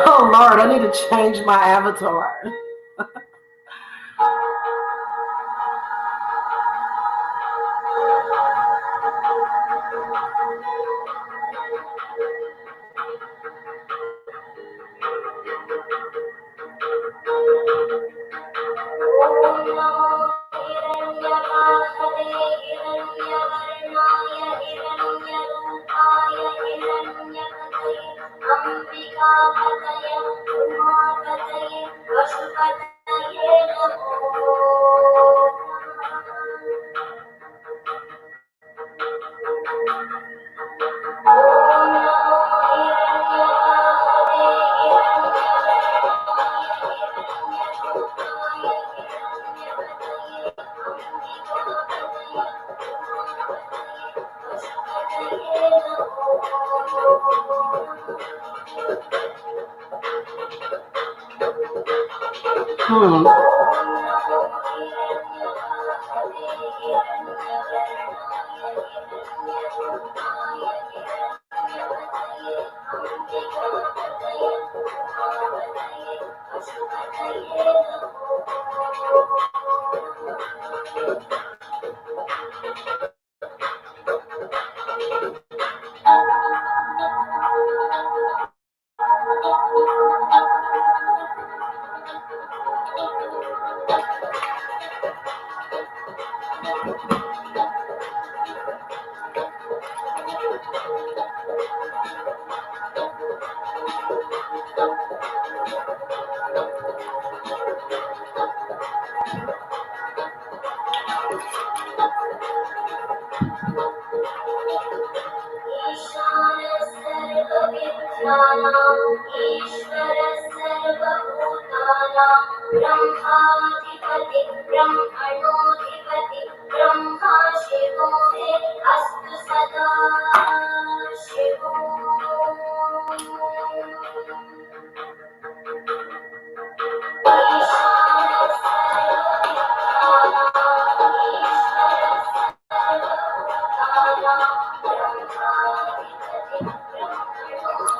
Oh Lord, I need to change my avatar. Hmm.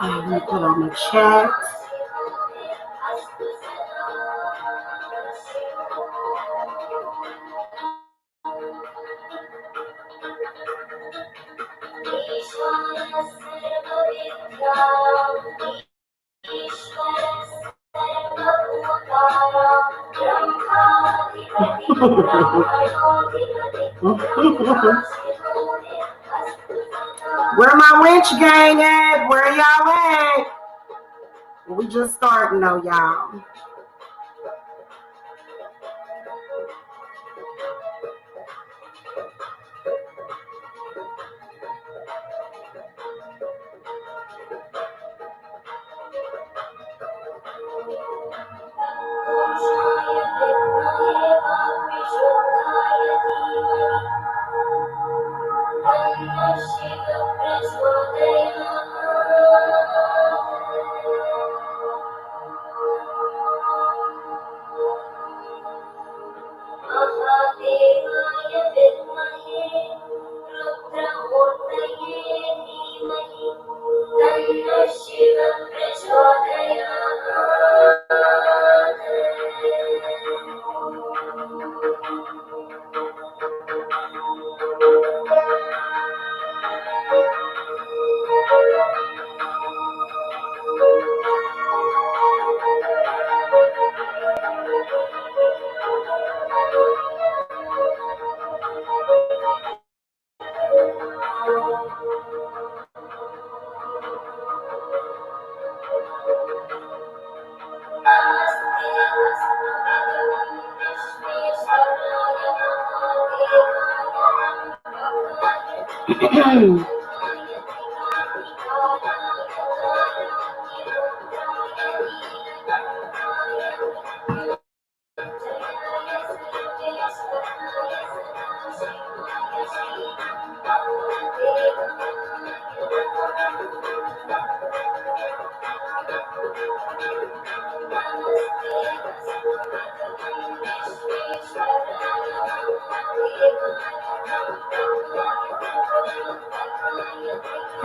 I'm gonna put on the chat. Where my winch gang at? Where y'all at? We just starting though, y'all.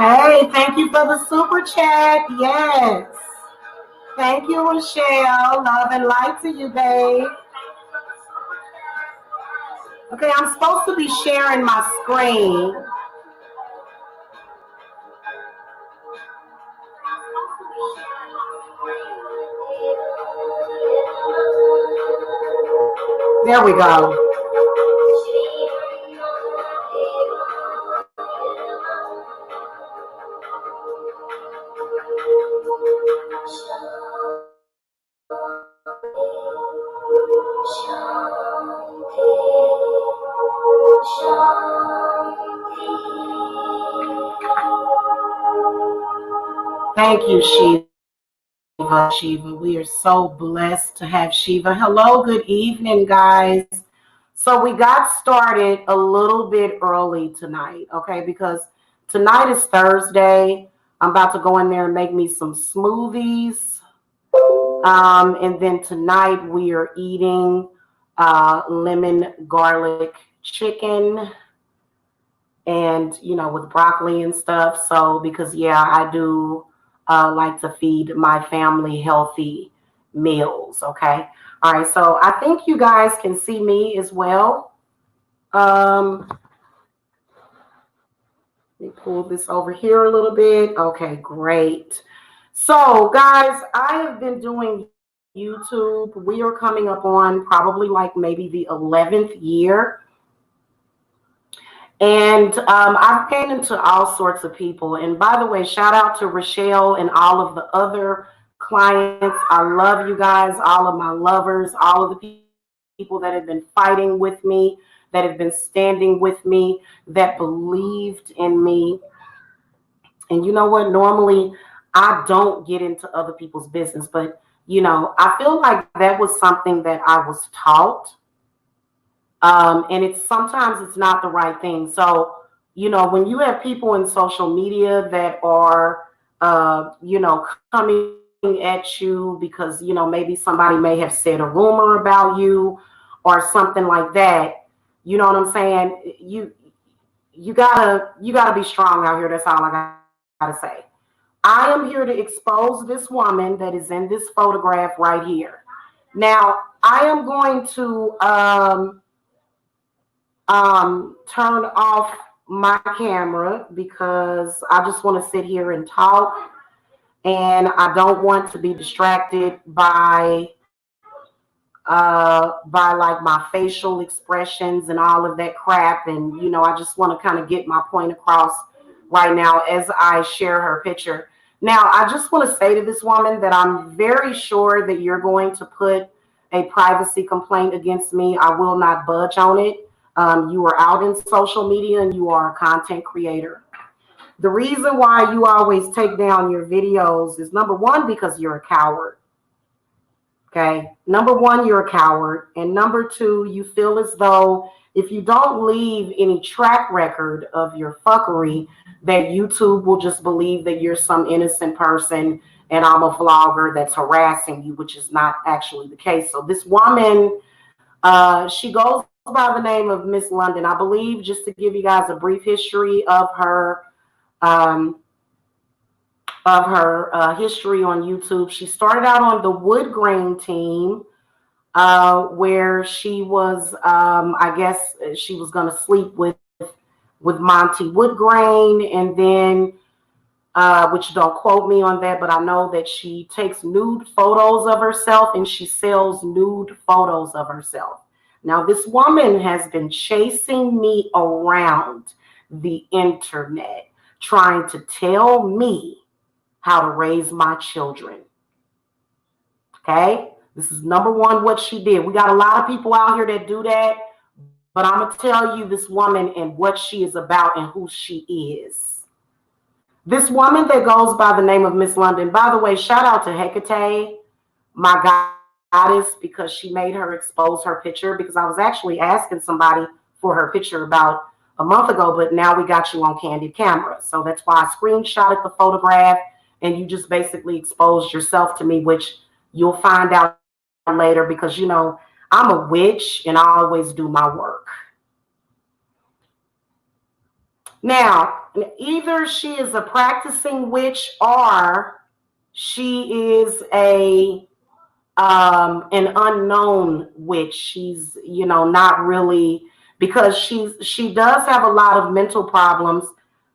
Hey, thank you for the super chat. Yes. Thank you, Rochelle. Love and light to you, babe. Okay, I'm supposed to be sharing my screen. There we go. Thank you, Shiva. We are so blessed to have Shiva. Hello, good evening, guys. So we got started a little bit early tonight, okay? Because tonight is Thursday. I'm about to go in there and make me some smoothies. And then tonight we are eating lemon garlic chicken and, with broccoli and stuff. So, because, yeah, I do like to feed my family healthy meals, okay? All right, so I think you guys can see me as well. Let me pull this over here a little bit. Okay, great. So, guys, I have been doing YouTube. We are coming up on probably like maybe the 11th year. And I've ran into all sorts of people. And by the way, shout out to Rochelle and all of the other clients. I love you guys, all of my lovers, all of the people that have been fighting with me, that have been standing with me, that believed in me. And you know what? Normally, I don't get into other people's business, but, I feel like that was something that I was taught. And sometimes it's not the right thing. So, when you have people in social media that are, coming at you because, maybe somebody may have said a rumor about you or something like that, you know what I'm saying? You gotta be strong out here. That's all I gotta say. I am here to expose this woman that is in this photograph right here. Now, I am going to turn off my camera because I just want to sit here and talk, and I don't want to be distracted by like my facial expressions and all of that crap. And I just want to kind of get my point across right now as I share her picture. Now, I just want to say to this woman that I'm very sure that you're going to put a privacy complaint against me. I will not budge on it. You are out in social media and you are a content creator. The reason why you always take down your videos is, number one, because you're a coward. Okay. Number one, you're a coward. And number two, you feel as though if you don't leave any track record of your fuckery, that YouTube will just believe that you're some innocent person and I'm a vlogger that's harassing you, which is not actually the case. So this woman, she goes by the name of Miss London. I believe, just to give you guys a brief history of her history on YouTube. She started out on the Wood Grain team, where she was, I guess she was going to sleep with Monty Woodgrain, and then, which don't quote me on that, but I know that she takes nude photos of herself and she sells nude photos of herself. Now, this woman has been chasing me around the internet, trying to tell me how to raise my children. Okay? This is number one, what she did. We got a lot of people out here that do that, but I'm going to tell you this woman and what she is about and who she is. This woman that goes by the name of Miss London, by the way, shout out to Hecate, my goddess, because she made her expose her picture, because I was actually asking somebody for her picture about a month ago, but now we got you on candid camera. So that's why I screenshotted the photograph and you just basically exposed yourself to me, which you'll find out later, because I'm a witch and I always do my work. Now, Either she is a practicing witch or she is a an unknown witch. She's, not really, because she does have a lot of mental problems.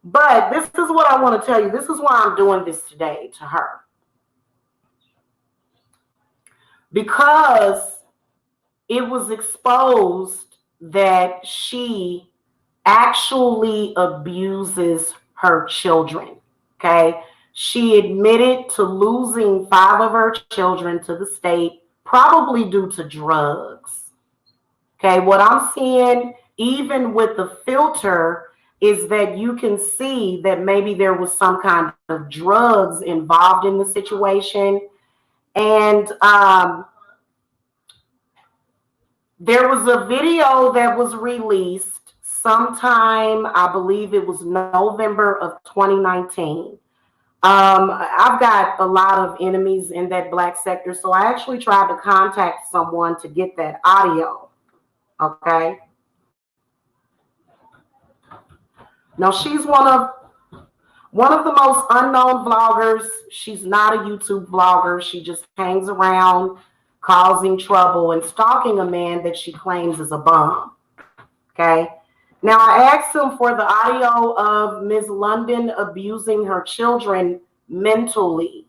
But this is what I want to tell you. This is why I'm doing this today to her. Because it was exposed that she actually abuses her children. Okay. She admitted to losing 5 of her children to the state, probably due to drugs. Okay. What I'm seeing, even with the filter, is that you can see that maybe there was some kind of drugs involved in the situation. And there was a video that was released sometime, I believe it was November of 2019. I've got a lot of enemies in that Black sector, so I actually tried to contact someone to get that audio. Okay. Now she's one of the most unknown vloggers. She's not a YouTube vlogger. She just hangs around causing trouble and stalking a man that she claims is a bum. Okay. Now I asked him for the audio of Ms. London abusing her children mentally.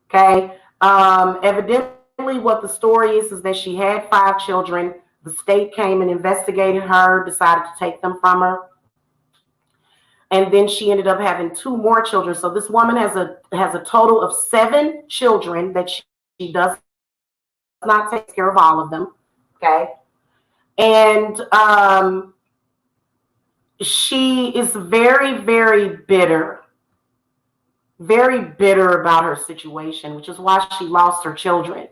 Okay. Evidently what the story is that she had 5 children. The state came and investigated her, decided to take them from her. And then she ended up having 2 more children. So this woman has a total of 7 children that she does not take care of all of them. Okay. And she is very, very bitter about her situation, which is why she lost her children.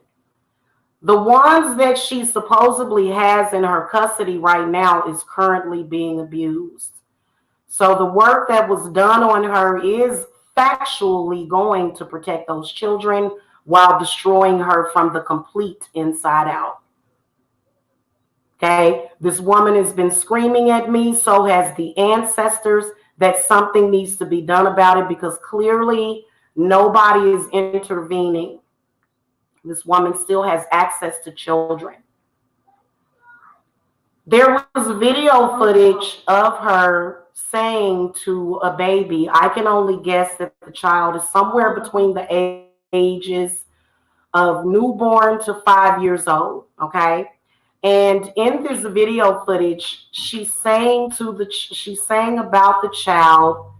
The ones that she supposedly has in her custody right now is currently being abused. So the work that was done on her is factually going to protect those children while destroying her from the complete inside out. Okay, this woman has been screaming at me, so has the ancestors, that something needs to be done about it, because clearly nobody is intervening. This woman still has access to children. There was video footage of her saying to a baby, I can only guess that the child is somewhere between the ages of newborn to 5 years old. Okay. And in this video footage, she's saying about the child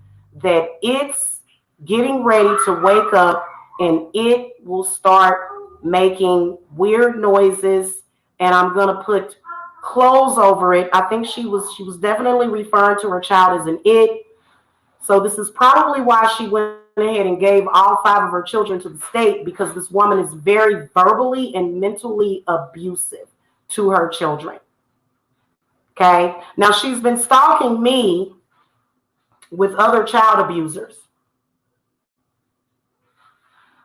that it's getting ready to wake up and it will start making weird noises, and I'm going to put clothes over it. I think she was definitely referring to her child as an it. So this is probably why she went ahead and gave all 5 of her children to the state, because this woman is very verbally and mentally abusive to her children. Okay. Now she's been stalking me with other child abusers.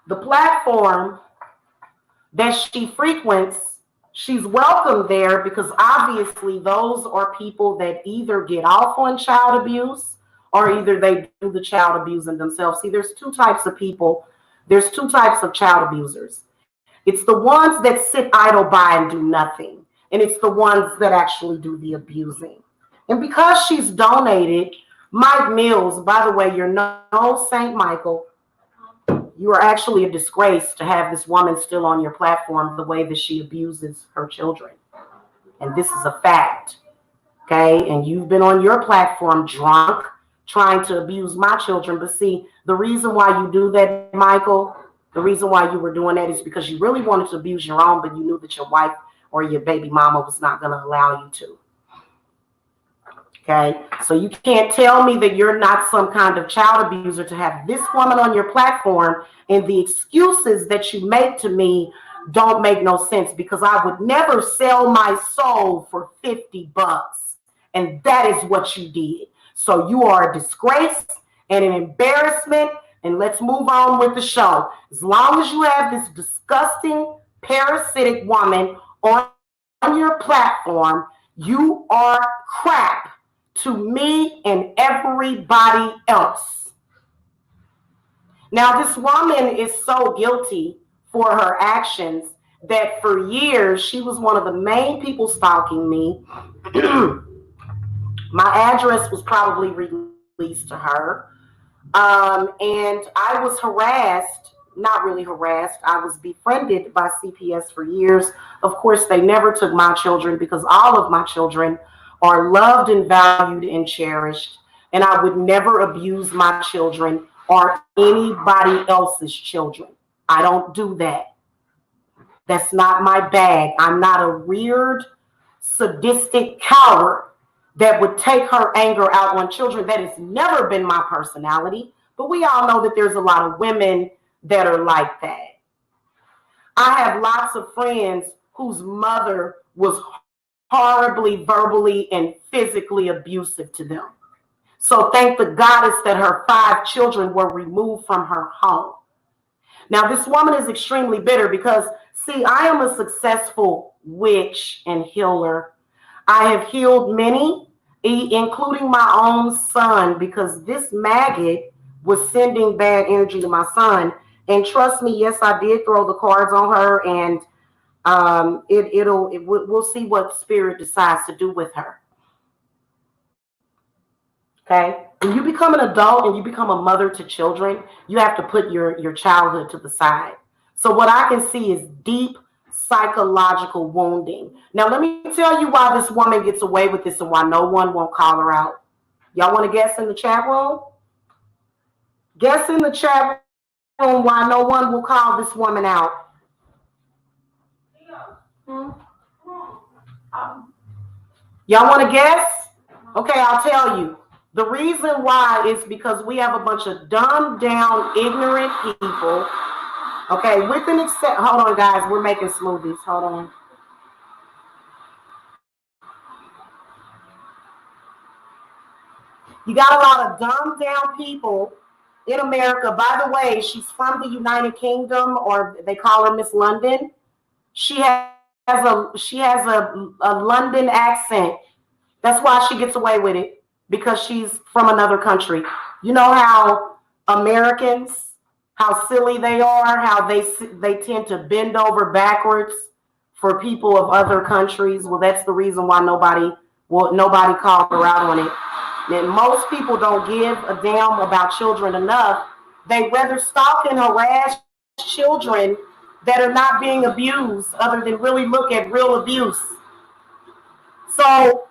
The platform that she frequents, she's welcome there, because obviously those are people that either get off on child abuse or either they do the child abusing themselves. See, there's 2 types of people. There's 2 types of child abusers. It's the ones that sit idle by and do nothing. And it's the ones that actually do the abusing. And because she's donated, Mike Mills, by the way, you're no Saint Michael. You are actually a disgrace to have this woman still on your platform the way that she abuses her children. And this is a fact. Okay. And you've been on your platform drunk, trying to abuse my children. But see, the reason why you do that, Michael, the reason why you were doing that is because you really wanted to abuse your own, but you knew that your wife or your baby mama was not going to allow you to. Okay. So you can't tell me that you're not some kind of child abuser to have this woman on your platform, and the excuses that you make to me don't make no sense, because I would never sell my soul for $50. And that is what you did. So you are a disgrace and an embarrassment. And let's move on with the show. As long as you have this disgusting, parasitic woman on your platform, you are crap to me and everybody else. Now, this woman is so guilty for her actions that for years she was one of the main people stalking me. My address was probably released to her. And I was harassed, not really harassed, I was befriended by CPS for years. Of course, they never took my children because all of my children are loved and valued and cherished. And I would never abuse my children or anybody else's children. I don't do that. That's not my bag. I'm not a weird, sadistic coward that would take her anger out on children. That has never been my personality. But we all know that there's a lot of women that are like that. I have lots of friends whose mother was horribly, verbally, and physically abusive to them. So thank the goddess that her 5 children were removed from her home. Now, this woman is extremely bitter because, see, I am a successful witch and healer. I have healed many, including my own son, because this maggot was sending bad energy to my son. And trust me, yes, I did throw the cards on her, and we'll see what spirit decides to do with her. Okay, when you become an adult and you become a mother to children, you have to put your childhood to the side. So what I can see is deep psychological wounding. Now, let me tell you why this woman gets away with this and why no one won't call her out. Y'all want to guess in the chat room? Guess in the chat room why no one will call this woman out. Y'all want to guess? Okay, I'll tell you. The reason why is because we have a bunch of dumbed down, ignorant people. Okay, with an exception. Hold on, guys. We're making smoothies. Hold on. You got a lot of dumbed down people in America. By the way, she's from the United Kingdom, or they call her Miss London. She has a London accent. That's why she gets away with it, because she's from another country. You know how Americans, how silly they are, how they tend to bend over backwards for people of other countries. Well, that's the reason why nobody called her out on it. And most people don't give a damn about children enough. They rather stalk and harass children that are not being abused, other than really look at real abuse. So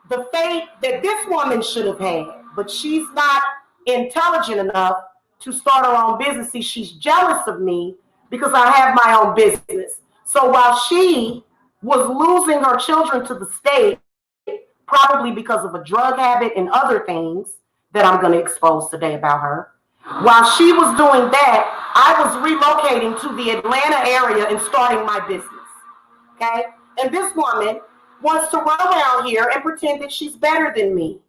the fate that this woman should have had, but she's not intelligent enough to start her own business. See, she's jealous of me because I have my own business. So while she was losing her children to the state, probably because of a drug habit and other things that I'm going to expose today about her, while she was doing that, I was relocating to the Atlanta area and starting my business. Okay? And this woman wants to run around here and pretend that she's better than me.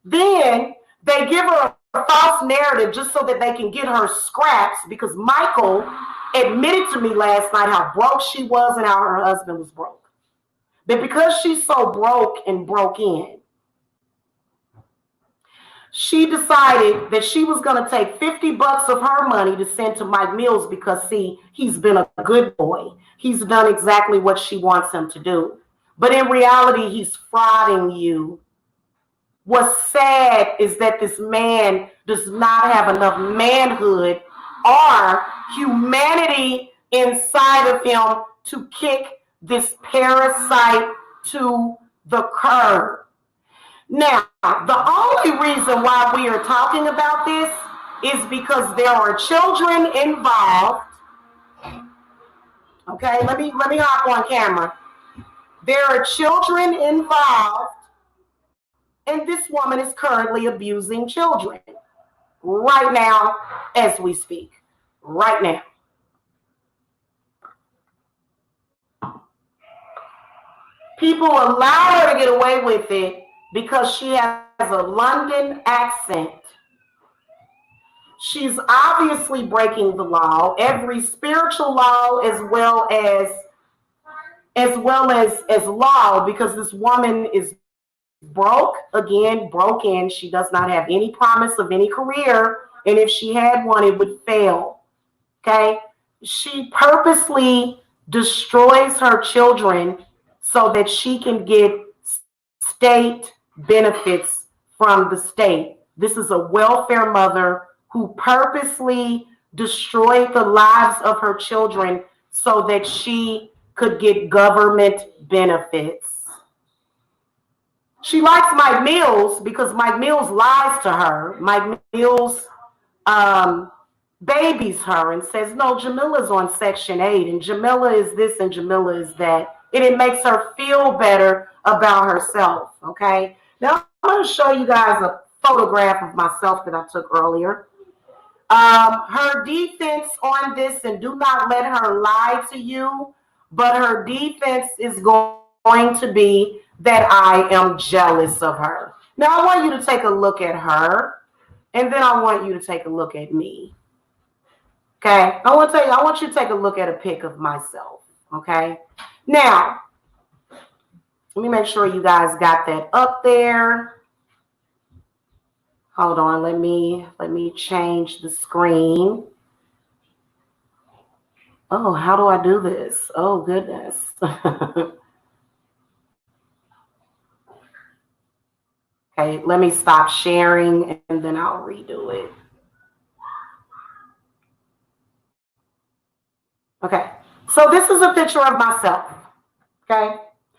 Then they give her a false narrative just so that they can get her scraps, because Michael admitted to me last night how broke she was and how her husband was broke. But because she's so broke and broke in, she decided that she was going to take $50 of her money to send to Mike Mills because, see, he's been a good boy. He's done exactly what she wants him to do. But in reality, he's frauding you. What's sad is that this man does not have enough manhood or humanity inside of him to kick this parasite to the curb. Now, the only reason why we are talking about this is because there are children involved. Okay, let me hop on camera. There are children involved, and this woman is currently abusing children right now as we speak. Right now. People allow her to get away with it because she has a London accent. She's obviously breaking the law, every spiritual law as well as law, because this woman is broke, again, broken. She does not have any promise of any career. And if she had one, it would fail. Okay. She purposely destroys her children so that she can get state benefits from the state. This is a welfare mother who purposely destroyed the lives of her children so that she could get government benefits. She likes Mike Mills because Mike Mills lies to her. Mike Mills um, babies her and says, no, Jamila's on Section 8 and Jamila is this and Jamila is that. And it makes her feel better about herself, okay? Now, I'm going to show you guys a photograph of myself that I took earlier. Her defense on this, and do not let her lie to you, but her defense is going to be that I am jealous of her. Now, I want you to take a look at her, and then I want you to take a look at me. Okay? I want you to take a look at a pic of myself. Okay? Now, let me make sure you guys got that up there. Hold on, let me change the screen. Oh, how do I do this? Oh, goodness. Okay, let me stop sharing and then I'll redo it. Okay, so this is a picture of myself. Okay,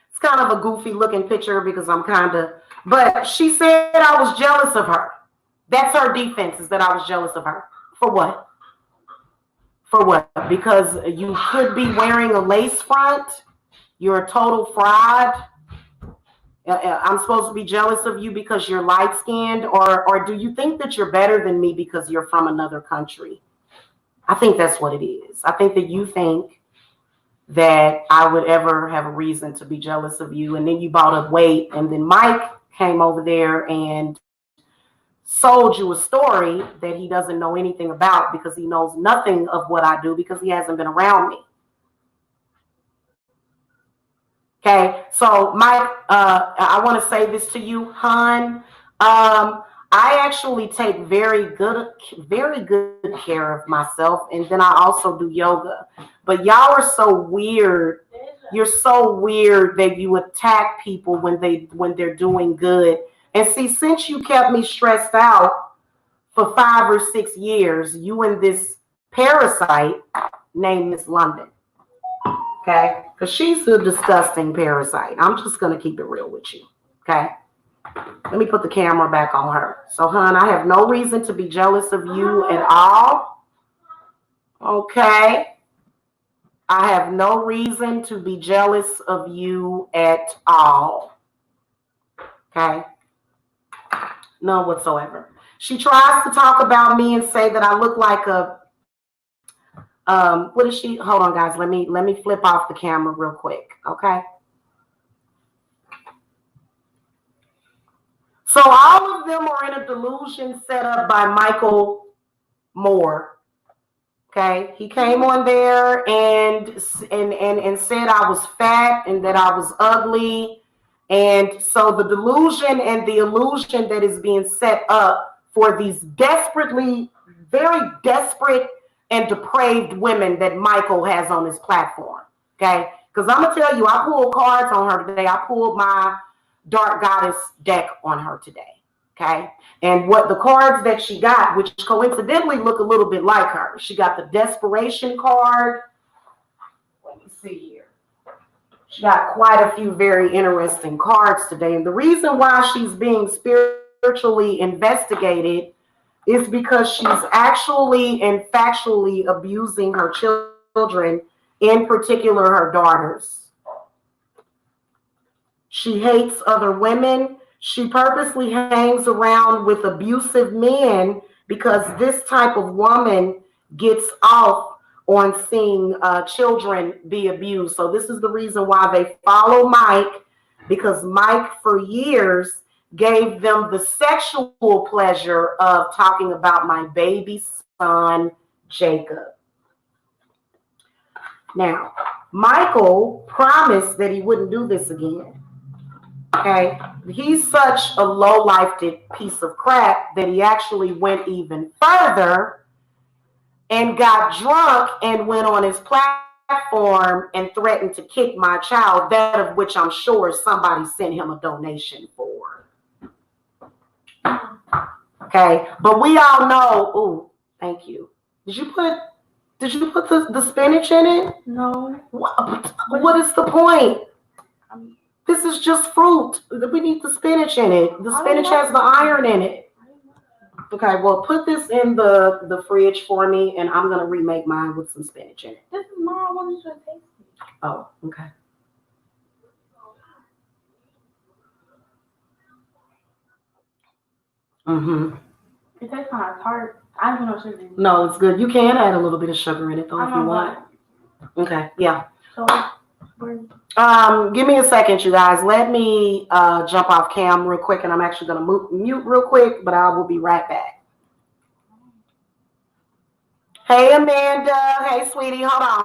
it's kind of a goofy looking picture because I'm but she said I was jealous of her. That's her defense, is that I was jealous of her. For what? For what? Because you could be wearing a lace front. You're a total fraud. I'm supposed to be jealous of you because you're light skinned, or do you think that you're better than me because you're from another country? I think that's what it is. I think that you think that I would ever have a reason to be jealous of you. And then you bought up weight, and then Mike came over there and sold you a story that he doesn't know anything about because he knows nothing of what I do because he hasn't been around me. Okay, so Mike, I want to say this to you, hon. I actually take very good care of myself, and then I also do yoga. But y'all are so weird. You're so weird that you attack people when they're doing good. And see, since you kept me stressed out for 5 or 6 years, you and this parasite named Miss London. Okay, because she's a disgusting parasite. I'm just gonna keep it real with you. Okay. Let me put the camera back on her. So, hon, I have no reason to be jealous of you at all. Okay. I have no reason to be jealous of you at all. Okay. None whatsoever. She tries to talk about me and say that I look like a, what is she? Hold on, guys. Let me flip off the camera real quick. Okay. So all of them are in a delusion set up by Michael Moore. Okay, he came on there and said I was fat and that I was ugly, and so the delusion and the illusion that is being set up for these very desperate and depraved women that Michael has on his platform. Okay, because I'm gonna tell you, I pulled cards on her today. I pulled my Dark Goddess deck on her today. Okay. And what the cards that she got, which coincidentally look a little bit like her, she got the desperation card. Let me see here. She got quite a few very interesting cards today. And the reason why she's being spiritually investigated is because she's actually and factually abusing her children, in particular her daughters. She hates other women. She purposely hangs around with abusive men because this type of woman gets off on seeing children be abused. So this is the reason why they follow Mike, because Mike for years gave them the sexual pleasure of talking about my baby son, Jacob. Now, Michael promised that he wouldn't do this again. Okay, he's such a low-lifed piece of crap that he actually went even further and got drunk and went on his platform and threatened to kick my child, that of which I'm sure somebody sent him a donation for. Okay, but we all know. Ooh, thank you. Did you put the spinach in it? No. What is the point? This is just fruit. We need the spinach in it. The spinach has the iron in it. Okay, well, put this in the fridge for me, and I'm gonna remake mine with some spinach in it. This is mine. I wanted you to taste it. Oh, okay. Mm-hmm. It tastes kind of tart. I don't know sugar in it. No, it's good. You can add a little bit of sugar in it though if you want. Okay, yeah. So, give me a second, you guys. Let me jump off cam real quick, and I'm actually gonna mute real quick, but I will be right back. Hey, Amanda. Hey, sweetie. Hold on.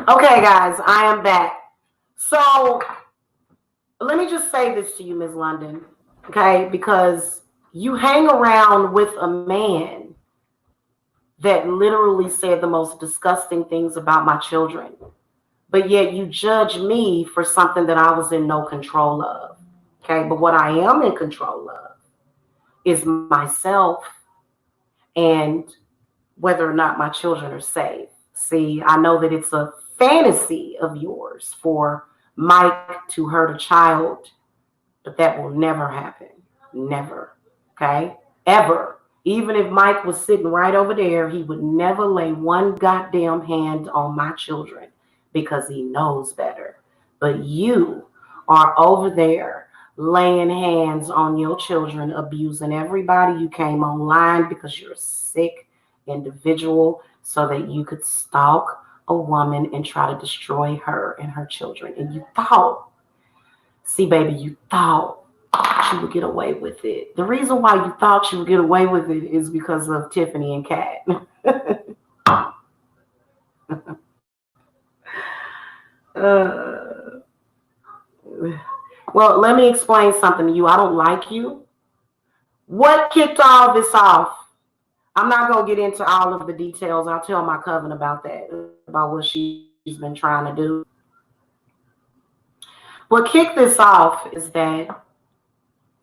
Okay, guys, I am back. So let me just say this to you, Ms. London, okay? Because you hang around with a man that literally said the most disgusting things about my children, but yet you judge me for something that I was in no control of, okay? But what I am in control of is myself and whether or not my children are safe. See, I know that it's a fantasy of yours for Mike to hurt a child, but that will never happen. Never. Okay? Ever. Even if Mike was sitting right over there, he would never lay one goddamn hand on my children because he knows better. But you are over there laying hands on your children, abusing everybody you came online because you're a sick individual so that you could stalk a woman and try to destroy her and her children. And you thought, see, baby, you thought you would get away with it. The reason why you thought you would get away with it is because of Tiffany and Kat. uh, well, let me explain something to you. I don't like you. What kicked all this off? I'm not going to get into all of the details. I'll tell my coven about that, about what she's been trying to do. What kicked this off is that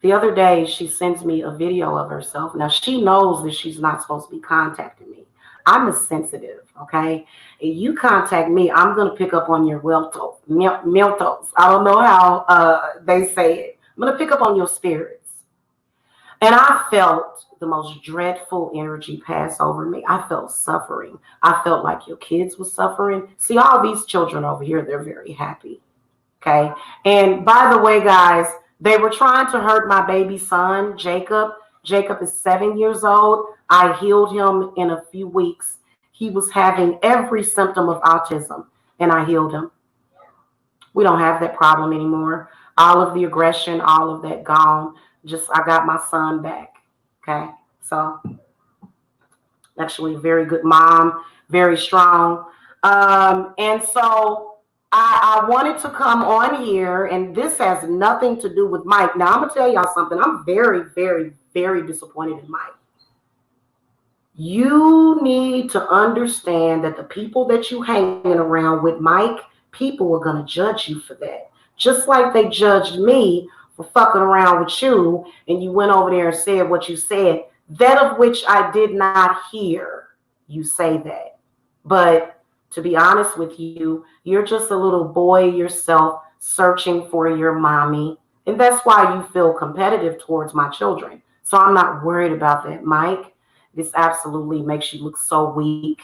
the other day she sends me a video of herself. Now, she knows that she's not supposed to be contacting me. I'm a sensitive, okay? If you contact me, I'm going to pick up on your meltos. I don't know how they say it. I'm going to pick up on your spirits. And I felt the most dreadful energy pass over me. I felt suffering. I felt like your kids were suffering. See, all these children over here, they're very happy. Okay. And by the way, guys, they were trying to hurt my baby son, Jacob. Jacob is 7 years old. I healed him in a few weeks. He was having every symptom of autism, and I healed him. We don't have that problem anymore. All of the aggression, all of that gone. Just, I got my son back. Okay. So, actually, a very good mom, very strong. And so I wanted to come on here, and this has nothing to do with Mike. Now, I'm going to tell y'all something. I'm very, very, very disappointed in Mike. You need to understand that the people that you hanging around with, Mike, people are going to judge you for that. Just like they judged me for fucking around with you, and you went over there and said what you said, that of which I did not hear you say that. But to be honest with you, you're just a little boy yourself searching for your mommy. And that's why you feel competitive towards my children. So I'm not worried about that, Mike. This absolutely makes you look so weak.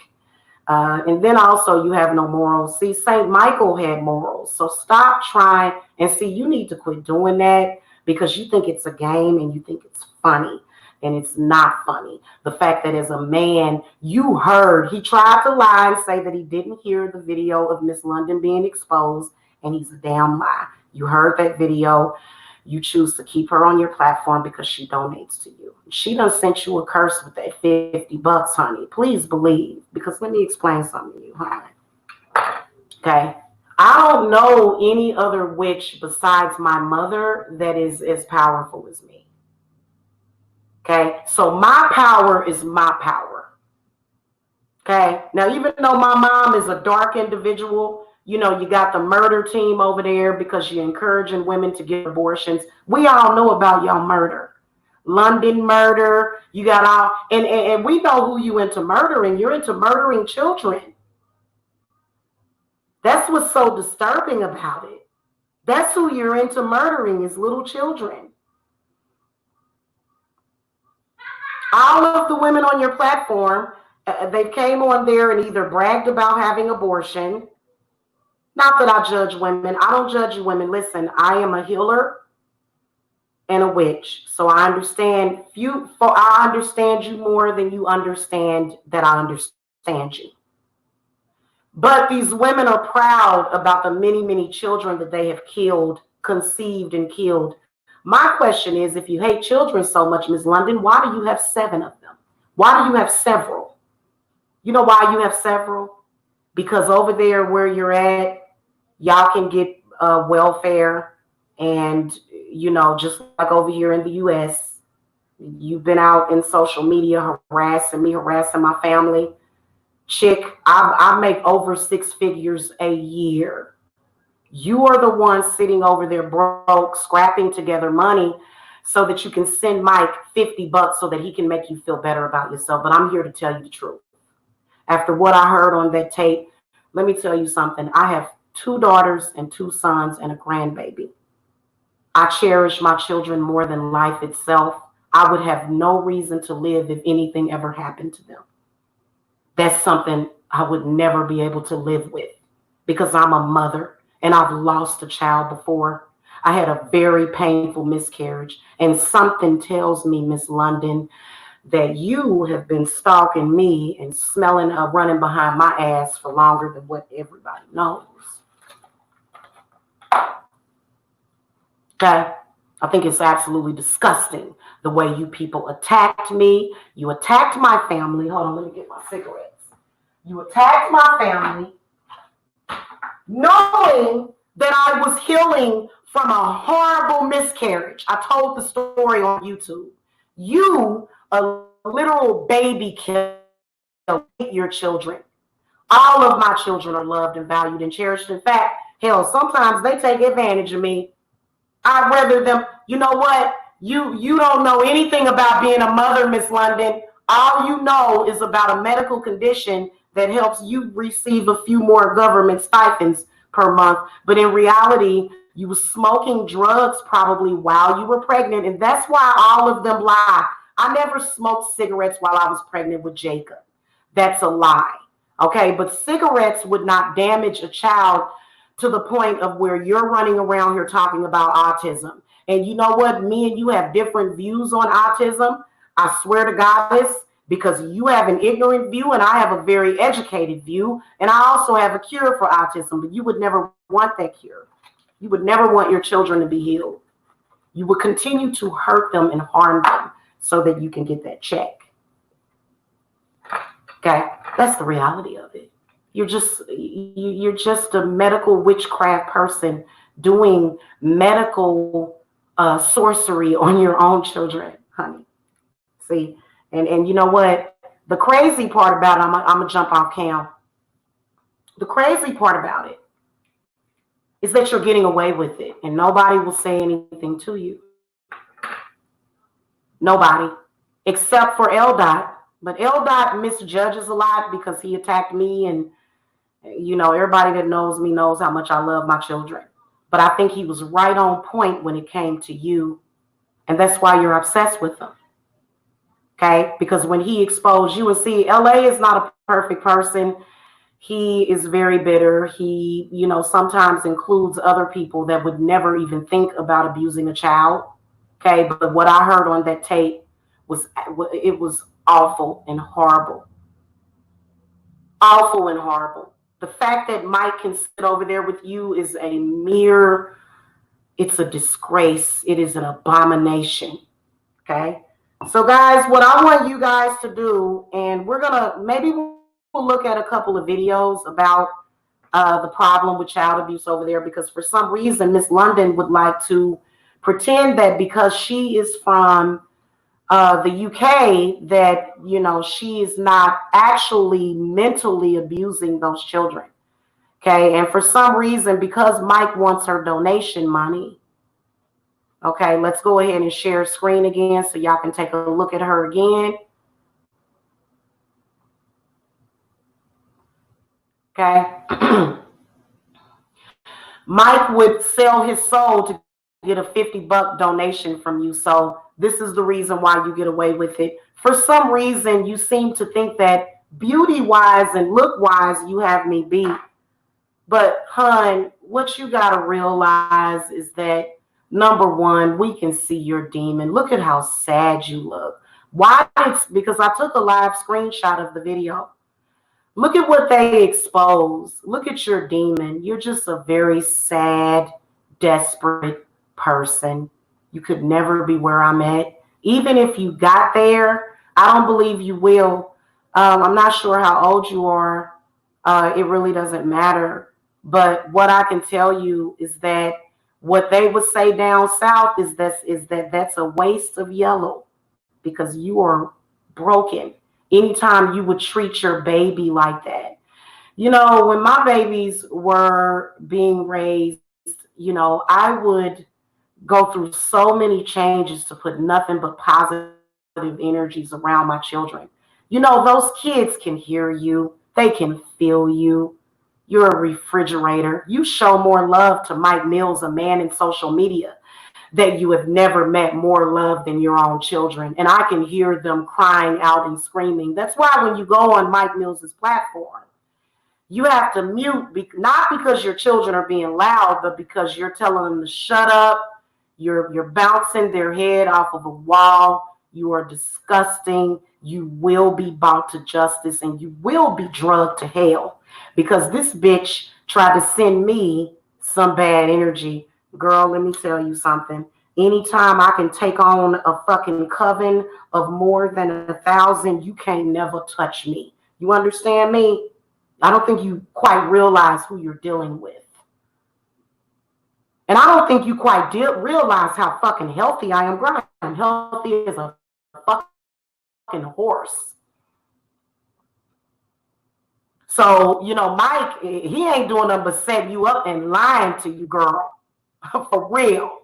And then also you have no morals. See, St. Michael had morals. So stop trying. And see, you need to quit doing that because you think it's a game and you think it's funny. and it's not funny. The fact that as a man, you heard, he tried to lie and say that he didn't hear the video of Miss London being exposed, and he's a damn lie. You heard that video. You choose to keep her on your platform because she donates to you. She done sent you a curse with that $50, honey. Please believe, because let me explain something to you, honey. Okay? I don't know any other witch besides my mother that is as powerful as me. Okay? So my power is my power. Okay? Now, even though my mom is a dark individual, you know, you got the murder team over there because you're encouraging women to get abortions. We all know about y'all murder. London murder. You got all, and we know who you into murdering. You're into murdering children. That's what's so disturbing about it. That's who you're into murdering, is little children. All of the women on your platform, they came on there and either bragged about having abortion. Not that I judge women. I don't judge women. Listen, I am a healer and a witch. So I understand you. I understand you more than you understand that I understand you. But these women are proud about the many, many children that they have killed, conceived, and killed. My question is, if you hate children so much, Ms. London, why do you have 7 of them? Why do you have several? You know why you have several? Because over there where you're at, y'all can get welfare, and, you know, just like over here in the U.S., you've been out in social media harassing me, harassing my family. Chick, I make over 6 figures a year. You are the one sitting over there broke, scrapping together money so that you can send Mike $50 so that he can make you feel better about yourself. But I'm here to tell you the truth. After what I heard on that tape, let me tell you something. I have 2 daughters and 2 sons and a grandbaby. I cherish my children more than life itself. I would have no reason to live if anything ever happened to them. That's something I would never be able to live with, because I'm a mother and I've lost a child before. I had a very painful miscarriage, and something tells me, Miss London, that you have been stalking me and smelling running behind my ass for longer than what everybody knows. Okay? I think it's absolutely disgusting the way you people attacked me. You attacked my family. Hold on, let me get my cigarettes. You attacked my family knowing that I was healing from a horrible miscarriage. I told the story on YouTube. You, a literal baby killer, your children. All of my children are loved and valued and cherished. In fact, hell, sometimes they take advantage of me. I'd rather them, you know what? You don't know anything about being a mother, Miss London. All you know is about a medical condition that helps you receive a few more government stipends per month. But in reality, you were smoking drugs probably while you were pregnant. And that's why all of them lie. I never smoked cigarettes while I was pregnant with Jacob. That's a lie. Okay, but cigarettes would not damage a child to the point of where you're running around here talking about autism. And you know what? Me and you have different views on autism. I swear to God, because you have an ignorant view and I have a very educated view. And I also have a cure for autism, but you would never want that cure. You would never want your children to be healed. You would continue to hurt them and harm them so that you can get that check. Okay, that's the reality of it. You're just a medical witchcraft person doing medical sorcery on your own children, honey. See, and you know what? The crazy part about it, I'm gonna jump off cam. The crazy part about it is that you're getting away with it, and nobody will say anything to you. Nobody, except for LDOT. But LDOT misjudges a lot because he attacked me, and you know, everybody that knows me knows how much I love my children. But I think he was right on point when it came to you, and that's why you're obsessed with him. Okay, because when he exposed you, and see, LA is not a perfect person. He is very bitter. He, you know, sometimes includes other people that would never even think about abusing a child. Okay, but what I heard on that tape was it was awful and horrible. Awful and horrible. The fact that Mike can sit over there with you is a mere, it's a disgrace. It is an abomination. Okay. So, guys, what I want you guys to do, and we're going to maybe we'll look at a couple of videos about the problem with child abuse over there, because for some reason, Miss London would like to pretend that because she is from the UK, that, you know, she is not actually mentally abusing those children. Okay. And for some reason, because Mike wants her donation money, okay, let's go ahead and share screen again so y'all can take a look at her again. Okay. Mike would sell his soul to get a $50 donation from you. So this is the reason why you get away with it. For some reason, you seem to think that beauty wise and look wise, you have me beat. But, hun, what you got to realize is that, number one, we can see your demon. Look at how sad you look. Why? It's because I took a live screenshot of the video. Look at what they expose. Look at your demon. You're just a very sad, desperate person. You could never be where I'm at. Even if you got there, I don't believe you will. I'm not sure how old you are. It really doesn't matter. But what I can tell you is that what they would say down south is that that's a waste of yellow, because you are broken. Anytime you would treat your baby like that. You know, when my babies were being raised, you know, I would go through so many changes to put nothing but positive energies around my children. You know, those kids can hear you, they can feel you. You're a refrigerator. You show more love to Mike Mills, a man in social media, that you have never met more love than your own children. And I can hear them crying out and screaming. That's why when you go on Mike Mills's platform, you have to mute, not because your children are being loud, but because you're telling them to shut up. You're bouncing their head off of a wall. You are disgusting. You will be brought to justice, and you will be drugged to hell, because this bitch tried to send me some bad energy. Girl, let me tell you something. Anytime I can take on a fucking coven of more than 1,000, you can't never touch me. You understand me? I don't think you quite realize who you're dealing with. And I don't think you quite realize how fucking healthy I am. Girl, I'm healthy as a fucking horse. So, you know, Mike, he ain't doing nothing but setting you up and lying to you, girl. For real.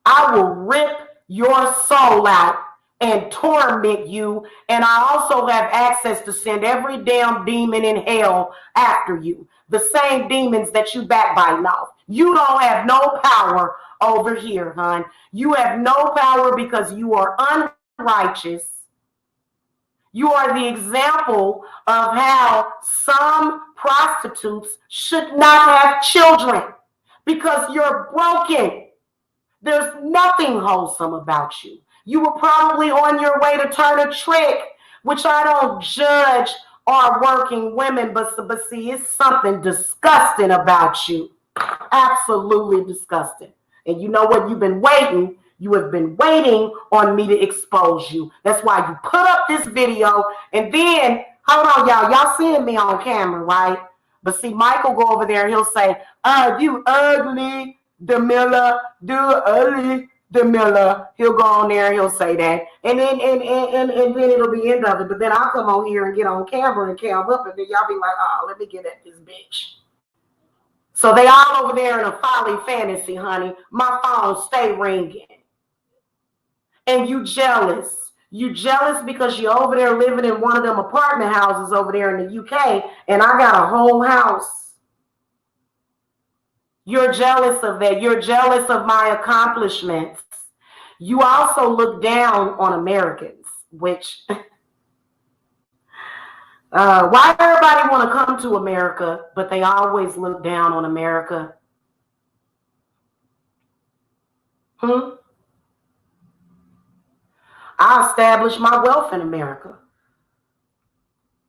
I will rip your soul out and torment you. And I also have access to send every damn demon in hell after you. The same demons that you backbiting off. You don't have no power over here, hon. You have no power because you are unrighteous. You are the example of how some prostitutes should not have children, because you're broken. There's nothing wholesome about you. You were probably on your way to turn a trick, which I don't judge our working women, but see, it's something disgusting about you. Absolutely disgusting. And you know what? You've been waiting. You have been waiting on me to expose you. That's why you put up this video. And then, hold on, y'all. Y'all seeing me on camera, right? But see, Michael go over there. He'll say, you ugly, Demilla, do ugly, Demilla. He'll go on there. He'll say that. And then it'll be end of it. But then I'll come on here and get on camera and cam up. And then y'all be like, oh, let me get at this bitch. So they all over there in a folly fantasy, honey. My phone stay ringing. And you jealous. You jealous because you're over there living in one of them apartment houses over there in the UK, and I got a whole house. You're jealous of that. You're jealous of my accomplishments. You also look down on Americans, which why everybody want to come to America, but they always look down on America? I I established my wealth in America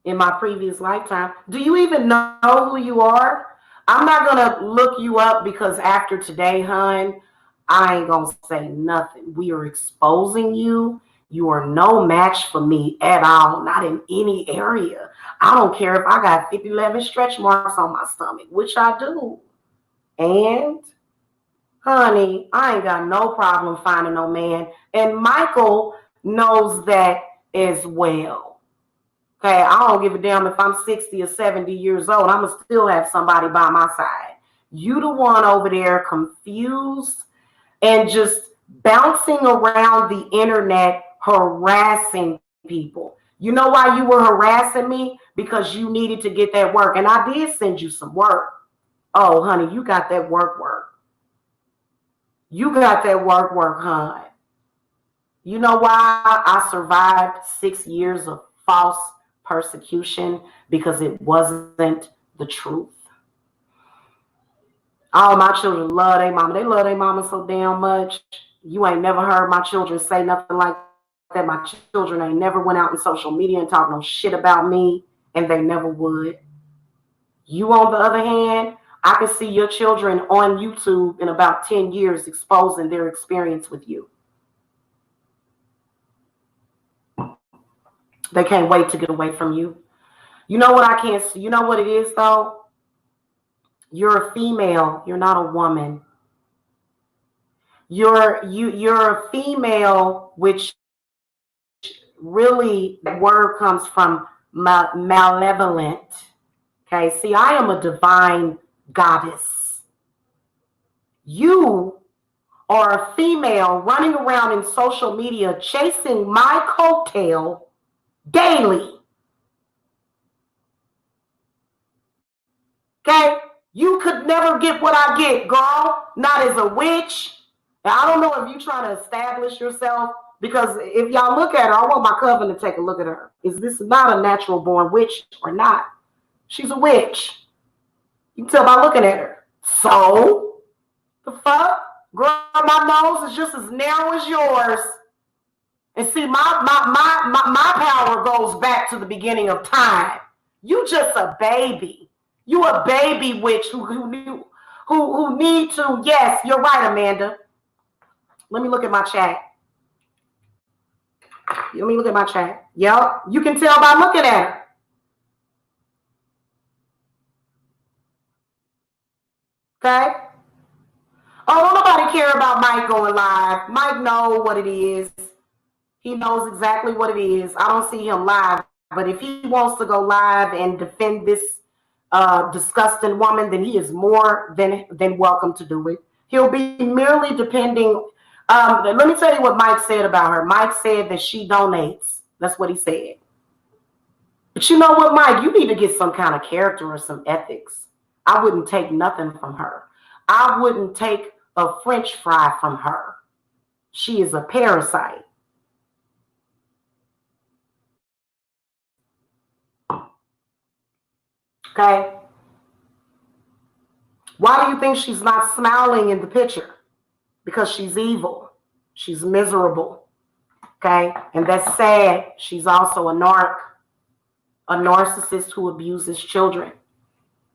in my previous lifetime. Do you even know who you are? I'm not going to look you up because after today, hun, I ain't going to say nothing. We are exposing you. You are no match for me at all, not in any area. I don't care if I got 50-11 stretch marks on my stomach, which I do. And, honey, I ain't got no problem finding no man. And Michael knows that as well. Okay, I don't give a damn if I'm 60 or 70 years old. I'm going to still have somebody by my side. You the one over there confused and just bouncing around the internet harassing people. You know why you were harassing me? Because you needed to get that work. And I did send you some work. Oh, honey, you got that work. You got that work, hon. You know why I survived 6 years of false persecution? Because it wasn't the truth. All my children love their mama. They love their mama so damn much. You ain't never heard my children say nothing like that. My children ain't never went out in social media and talked no shit about me, and they never would. You, on the other hand, I can see your children on YouTube in about 10 years exposing their experience with you. They can't wait to get away from you. You know what I can't see? You know what it is, though? You're a female. You're not a woman. You're a female, which really the word comes from malevolent. Okay, see, I am a divine goddess. You are a female running around in social media chasing my coattail daily. Okay? You could never get what I get, girl. Not as a witch. And I don't know if you're trying to establish yourself, because if y'all look at her, I want my coven to take a look at her. Is this not a natural born witch or not? She's a witch. You can tell by looking at her. So, the fuck? Girl, my nose is just as narrow as yours. And see, my power goes back to the beginning of time. You just a baby. You a baby witch who need to. Yes, you're right, Amanda. Let me look at my chat. Yep, you can tell by looking at her. Okay? Oh, don't nobody care about Mike going live. Mike knows what it is. He knows exactly what it is. I don't see him live. But if he wants to go live and defend this disgusting woman, then he is more than welcome to do it. He'll be merely depending. Let me tell you what Mike said about her. Mike said that she donates. That's what he said. But you know what, Mike? You need to get some kind of character or some ethics. I wouldn't take nothing from her. I wouldn't take a French fry from her. She is a parasite. Okay? Why do you think she's not smiling in the picture? Because she's evil. She's miserable. Okay? And that's sad. She's also a narcissist who abuses children.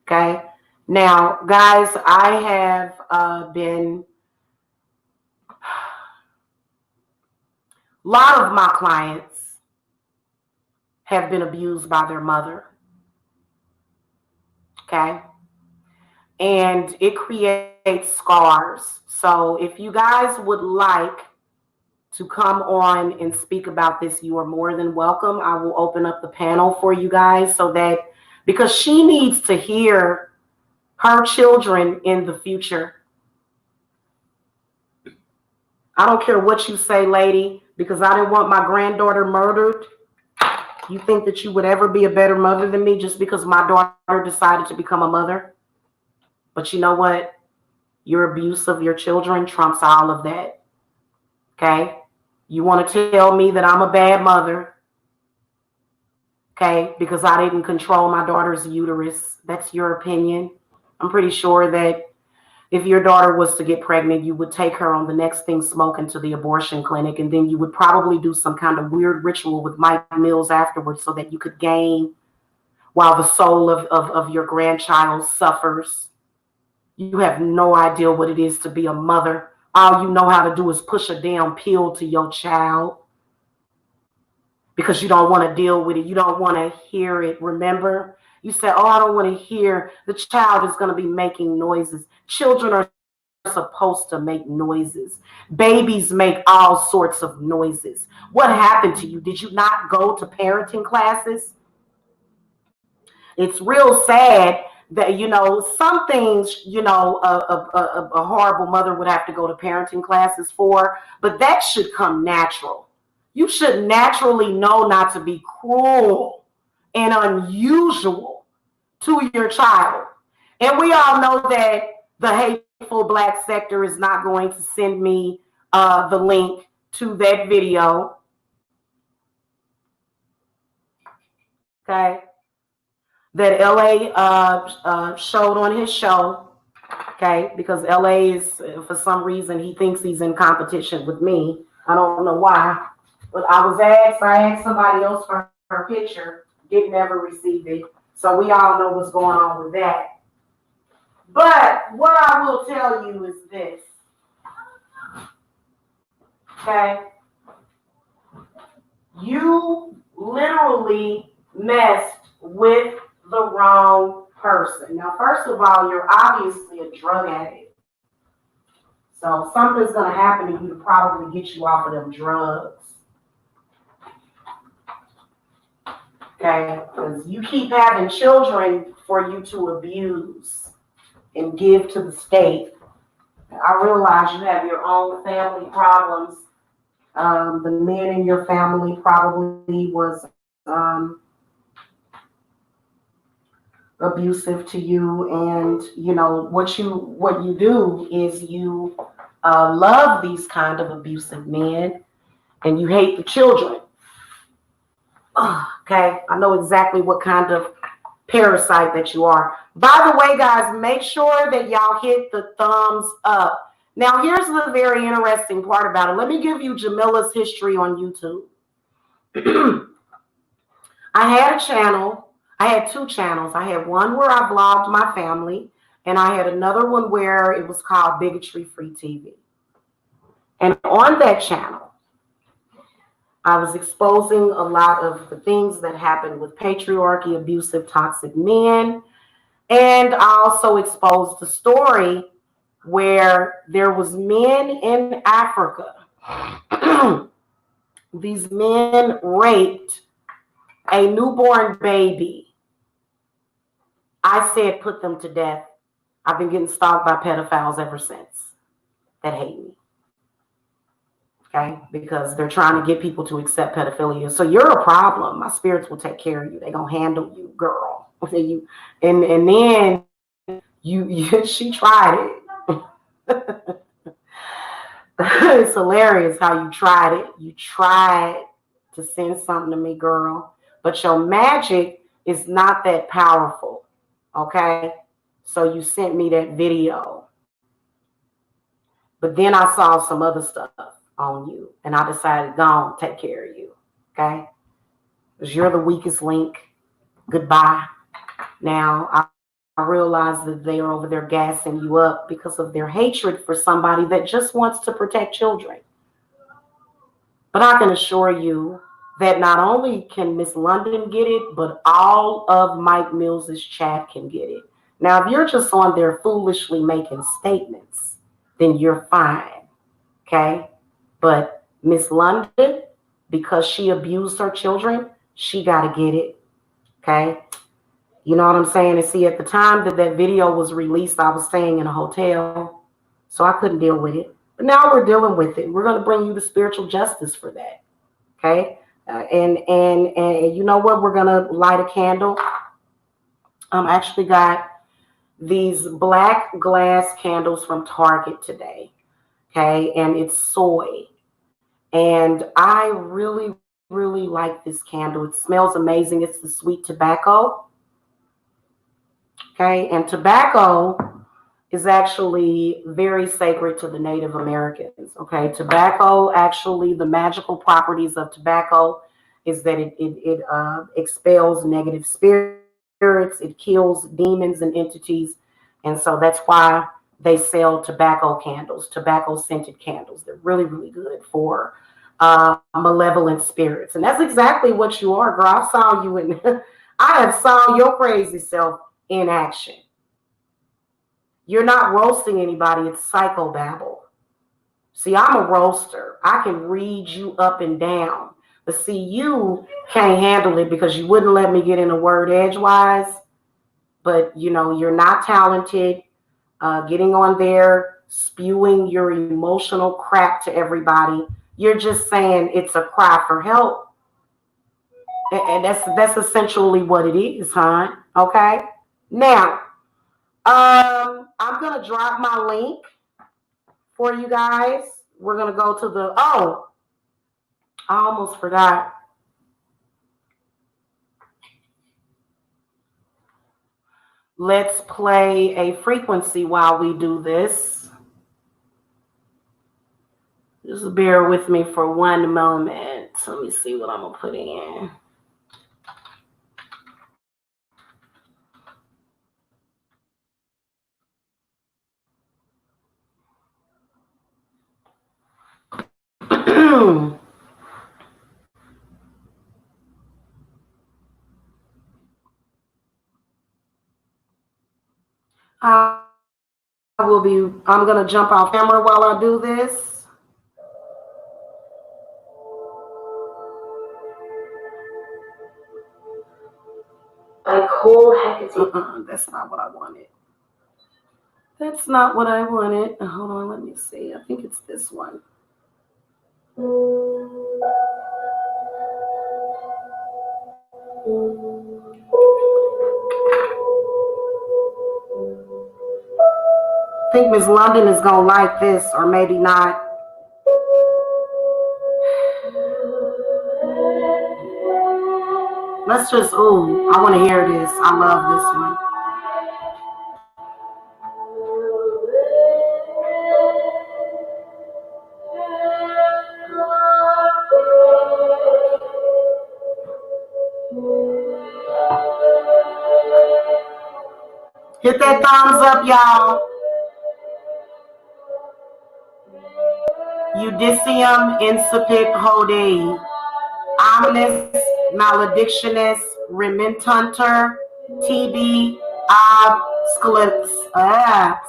Okay? Now, guys, I have been... A lot of my clients have been abused by their mother. Okay? And it creates scars. So if you guys would like to come on and speak about this, you are more than welcome. I will open up the panel for you guys so that, because she needs to hear her children in the future. I don't care what you say, lady, because I didn't want my granddaughter murdered. You think that you would ever be a better mother than me just because my daughter decided to become a mother? But you know what? Your abuse of your children trumps all of that. Okay? You want to tell me that I'm a bad mother, okay, because I didn't control my daughter's uterus. That's your opinion. I'm pretty sure that If your daughter was to get pregnant, you would take her on the next thing smoking to the abortion clinic, and then you would probably do some kind of weird ritual with Mike Mills afterwards so that you could gain while the soul of your grandchild suffers. You have no idea what it is to be a mother. All you know how to do is push a damn pill to your child because you don't want to deal with it. You don't want to hear it. Remember, you said, oh, I don't want to hear. The child is going to be making noises. Children are supposed to make noises. Babies make all sorts of noises. What happened to you? Did you not go to parenting classes? It's real sad that, some things, a horrible mother would have to go to parenting classes for, but that should come natural. You should naturally know not to be cruel and unusual to your child. And we all know that the hateful black sector is not going to send me the link to that video. Okay. That LA showed on his show. Okay. Because LA is, for some reason, he thinks he's in competition with me. I don't know why. But I asked somebody else for her picture, didn't ever receive it. So we all know what's going on with that. But what I will tell you is this. Okay? You literally messed with the wrong person. Now, first of all, you're obviously a drug addict. So something's going to happen to you to probably get you off of them drugs. Okay? Because you keep having children for you to abuse and give to the state. I realize you have your own family problems. The man in your family probably was abusive to you, and what you do is you love these kind of abusive men, and you hate the children. Okay, I know exactly what kind of parasite that you are. By the way, guys, make sure that y'all hit the thumbs up. Now, here's the very interesting part about it. Let me give you Jamila's history on YouTube. I had a channel. I had two channels. I had one where I vlogged my family, and I had another one where it was called Bigotry Free TV. And on that channel, I was exposing a lot of the things that happened with patriarchy, abusive, toxic men. And I also exposed the story where there was men in Africa. These men raped a newborn baby. I said, put them to death. I've been getting stalked by pedophiles ever since that hate me. Okay, because they're trying to get people to accept pedophilia. So you're a problem. My spirits will take care of you. They're gonna handle you, girl. And then she tried it. It's hilarious how you tried it. You tried to send something to me, girl. But your magic is not that powerful. Okay? So you sent me that video. But then I saw some other stuff on you, and I decided, go on, take care of you. Okay? Because you're the weakest link. Goodbye. Now, I realize that they are over there gassing you up because of their hatred for somebody that just wants to protect children. But I can assure you that not only can Miss London get it, but all of Mike Mills's chat can get it. Now, if you're just on there foolishly making statements, then you're fine. Okay? But Miss London, because she abused her children, she got to get it. Okay? You know what I'm saying? And see, at the time that video was released, I was staying in a hotel, so I couldn't deal with it. But now we're dealing with it. We're going to bring you the spiritual justice for that. Okay? And you know what? We're going to light a candle. I actually got these black glass candles from Target today. Okay? And it's soy. And I really, really like this candle. It smells amazing. It's the sweet tobacco. Okay, and tobacco is actually very sacred to the Native Americans. Okay, tobacco, actually, the magical properties of tobacco is that it expels negative spirits, it kills demons and entities, and so that's why they sell tobacco candles, tobacco scented candles. They're really, really good for malevolent spirits, and that's exactly what you are, girl. I saw you in, I have saw your crazy self in action. You're not roasting anybody, it's psychobabble. See, I'm a roaster. I can read you up and down. But see, you can't handle it because you wouldn't let me get in a word edgewise. But you're not talented. Getting on there, spewing your emotional crap to everybody. You're just saying it's a cry for help. And that's essentially what it is, huh? Okay. Now, I'm gonna drop my link for you guys. We're gonna go to the I almost forgot. Let's play a frequency while we do this. Just bear with me for one moment. Let me see what I'm gonna put in. I'm gonna jump off camera while I do this. Like whole Hecate. That's not what I wanted. That's not what I wanted. Hold on, let me see. I think it's this one. I think Miss London is gonna like this, or maybe not. Let's just, ooh, I want to hear this. I love this one. Hit that thumbs up, y'all. Udicium incipit hodei. Omnis maledictionis rementunter TB ab sclera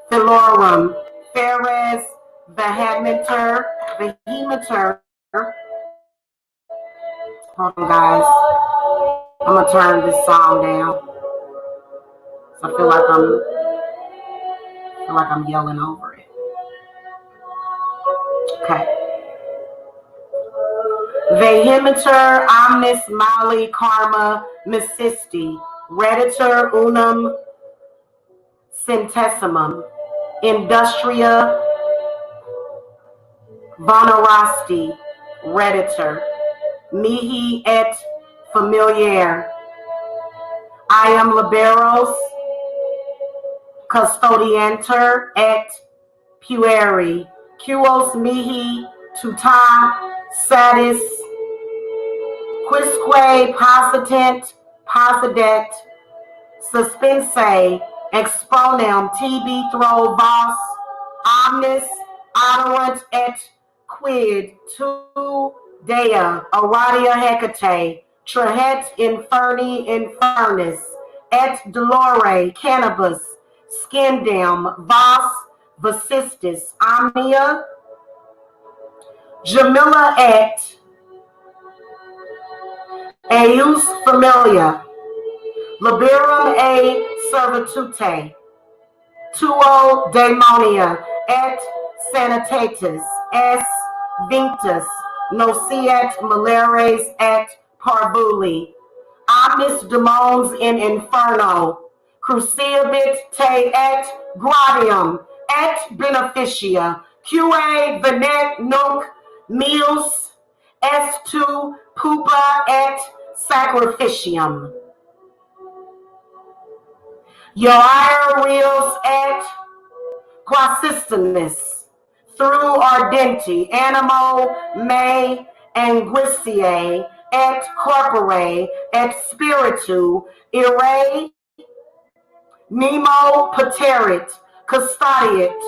filorum feres vehementur. Hold on, guys. I'm gonna turn this song down. So I feel like I'm yelling over it. Okay. Vehementur omnis mali karma missisti, reditur unum centesimum, industria Vanarasti, Redditor, mihi et familiar. I am liberos, custodianter et pueri, quos mihi tuta satis, quisque possidet, suspense, exponem tibi thro vos, omnis aderunt et quid tu dea oradia hecate, trahet inferni infernis, et dolore cannabis, scindem vos vasistis omnia, Jamila et eius familia, liberum a servitute, tuo daemonia et sanitatis es vinctus nociet maleres et parvuli, omnis demons in inferno, cruciabit te et gradium et beneficia, qa venet nunc meus est tu pupa et sacrificium. Your ire reels et quasistinis, through ardenti, animo me angustiae, et corpore, et spiritu, ire nemo paterit, custodiet,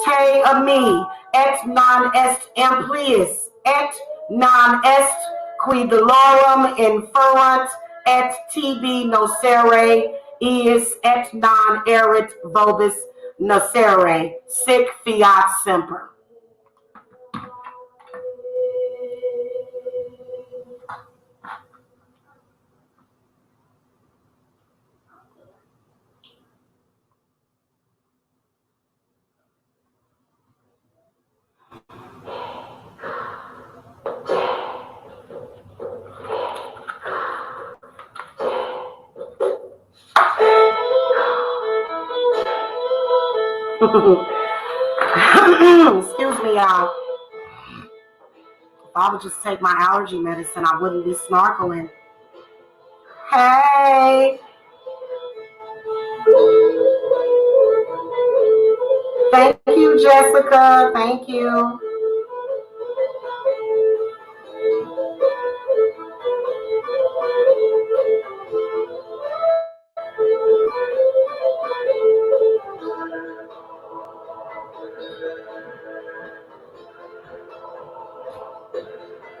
te a me, et non est amplius, et non est qui dolorem inferunt, et tibi nocere is, et non erit vobis nocere, sic fiat semper. Excuse me, y'all. If I would just take my allergy medicine, I wouldn't be snorkeling. Hey. Thank you, Jessica. Thank you.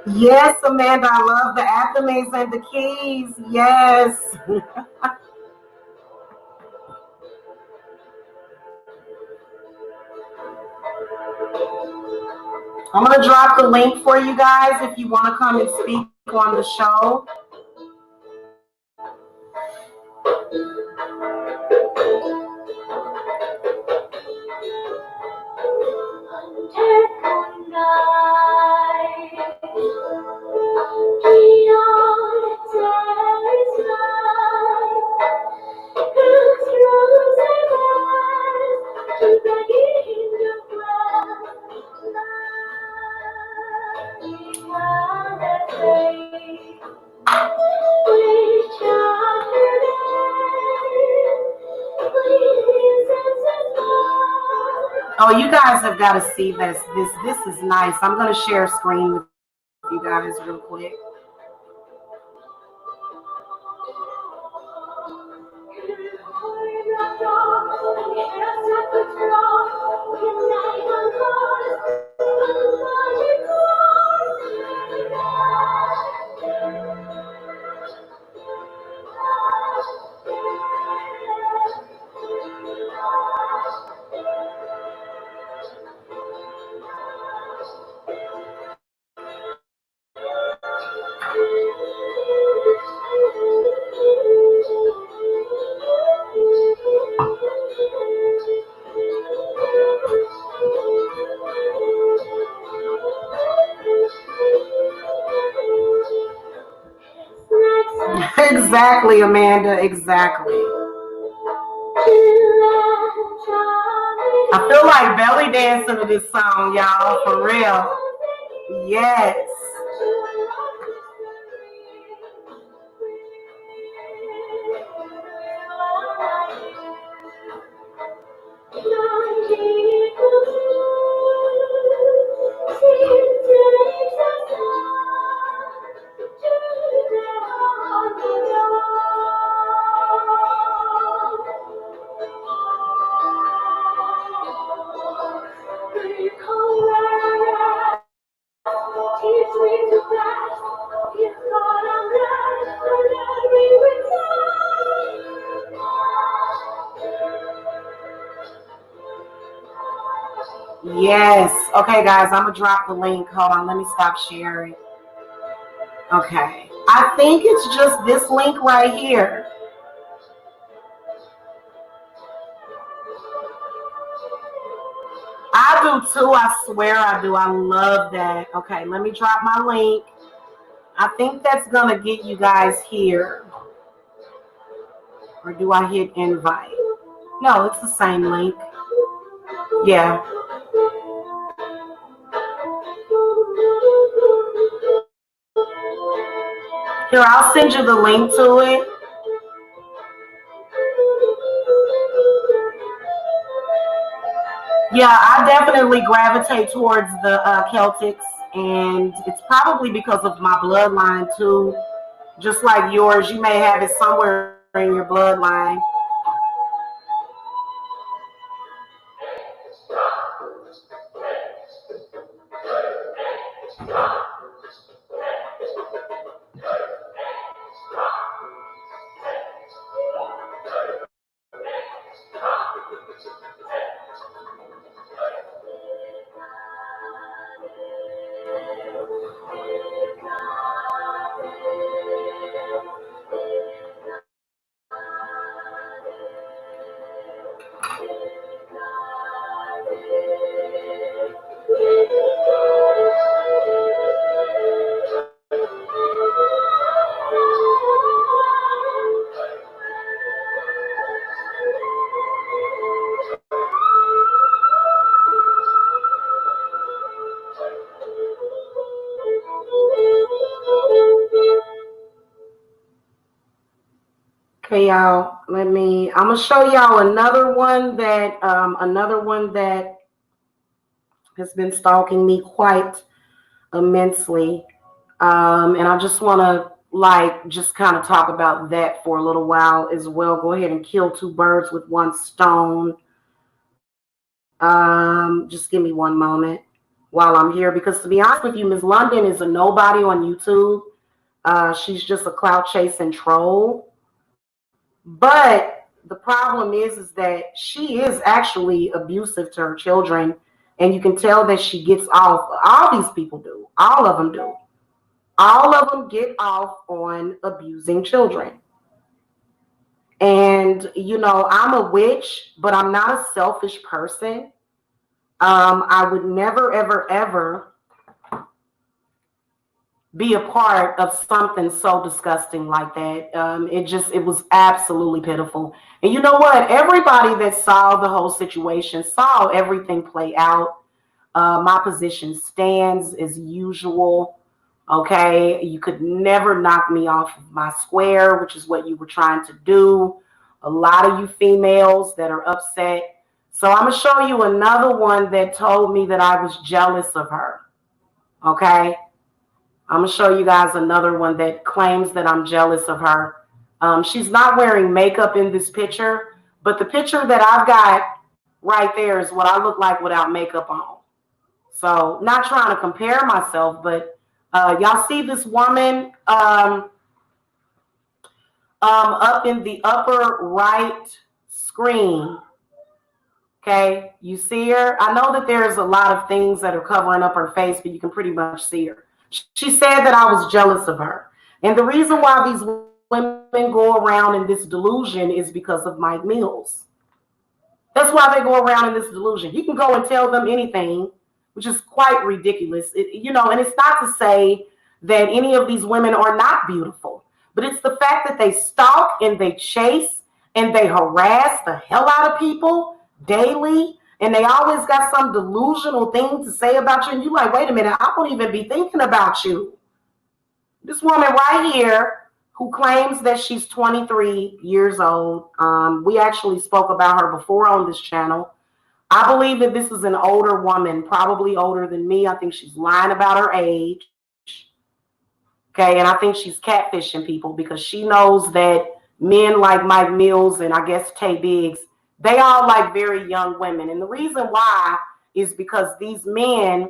Yes, Amanda, I love the Athames and the keys. Yes. I'm going to drop the link for you guys if you want to come and speak on the show. Oh, you guys have got to see this. This is nice. I'm going to share a screen with you guys real quick. Exactly, Amanda, exactly. I feel like belly dancing to this song, y'all, for real. Yes. Yes. Okay, guys, I'm going to drop the link. Hold on, let me stop sharing. Okay. I think it's just this link right here. I do too. I swear I do. I love that. Okay, let me drop my link. I think that's going to get you guys here. Or do I hit invite? No, it's the same link. Yeah. Here, I'll send you the link to it. Yeah, I definitely gravitate towards the Celtics, and it's probably because of my bloodline too. Just like yours, you may have it somewhere in your bloodline. Okay, y'all. I'm gonna show y'all another one that has been stalking me quite immensely. And I just want to just kind of talk about that for a little while as well. Go ahead and kill two birds with one stone. Just give me one moment while I'm here, because to be honest with you, Ms. London is a nobody on YouTube. She's just a clout chasing troll. But the problem is that she is actually abusive to her children, and you can tell that she gets off. All these people do. All of them do. All of them get off on abusing children. And I'm a witch, but I'm not a selfish person. I would never, ever, ever be a part of something so disgusting like that. It was absolutely pitiful. And you know what? Everybody that saw the whole situation saw everything play out. My position stands as usual. Okay, you could never knock me off of my square, which is what you were trying to do. A lot of you females that are upset. So I'm gonna show you another one that told me that I was jealous of her. Okay, I'm gonna show you guys another one that claims that I'm jealous of her. She's not wearing makeup in this picture, but the picture that I've got right there is what I look like without makeup on. So, not trying to compare myself, but y'all see this woman up in the upper right screen. Okay, you see her? I know that there's a lot of things that are covering up her face, but you can pretty much see her. She said that I was jealous of her. And the reason why these women go around in this delusion is because of Mike Mills. That's why they go around in this delusion. He can go and tell them anything, which is quite ridiculous. And it's not to say that any of these women are not beautiful, but it's the fact that they stalk and they chase and they harass the hell out of people daily, and they always got some delusional thing to say about you, and you like, wait a minute, I won't even be thinking about you. This woman right here, who claims that she's 23 years old, we actually spoke about her before on this channel. I believe that this is an older woman, probably older than me. I think she's lying about her age. Okay, and I think she's catfishing people because she knows that men like Mike Mills and I guess Tay Biggs, they all like very young women. And the reason why is because these men,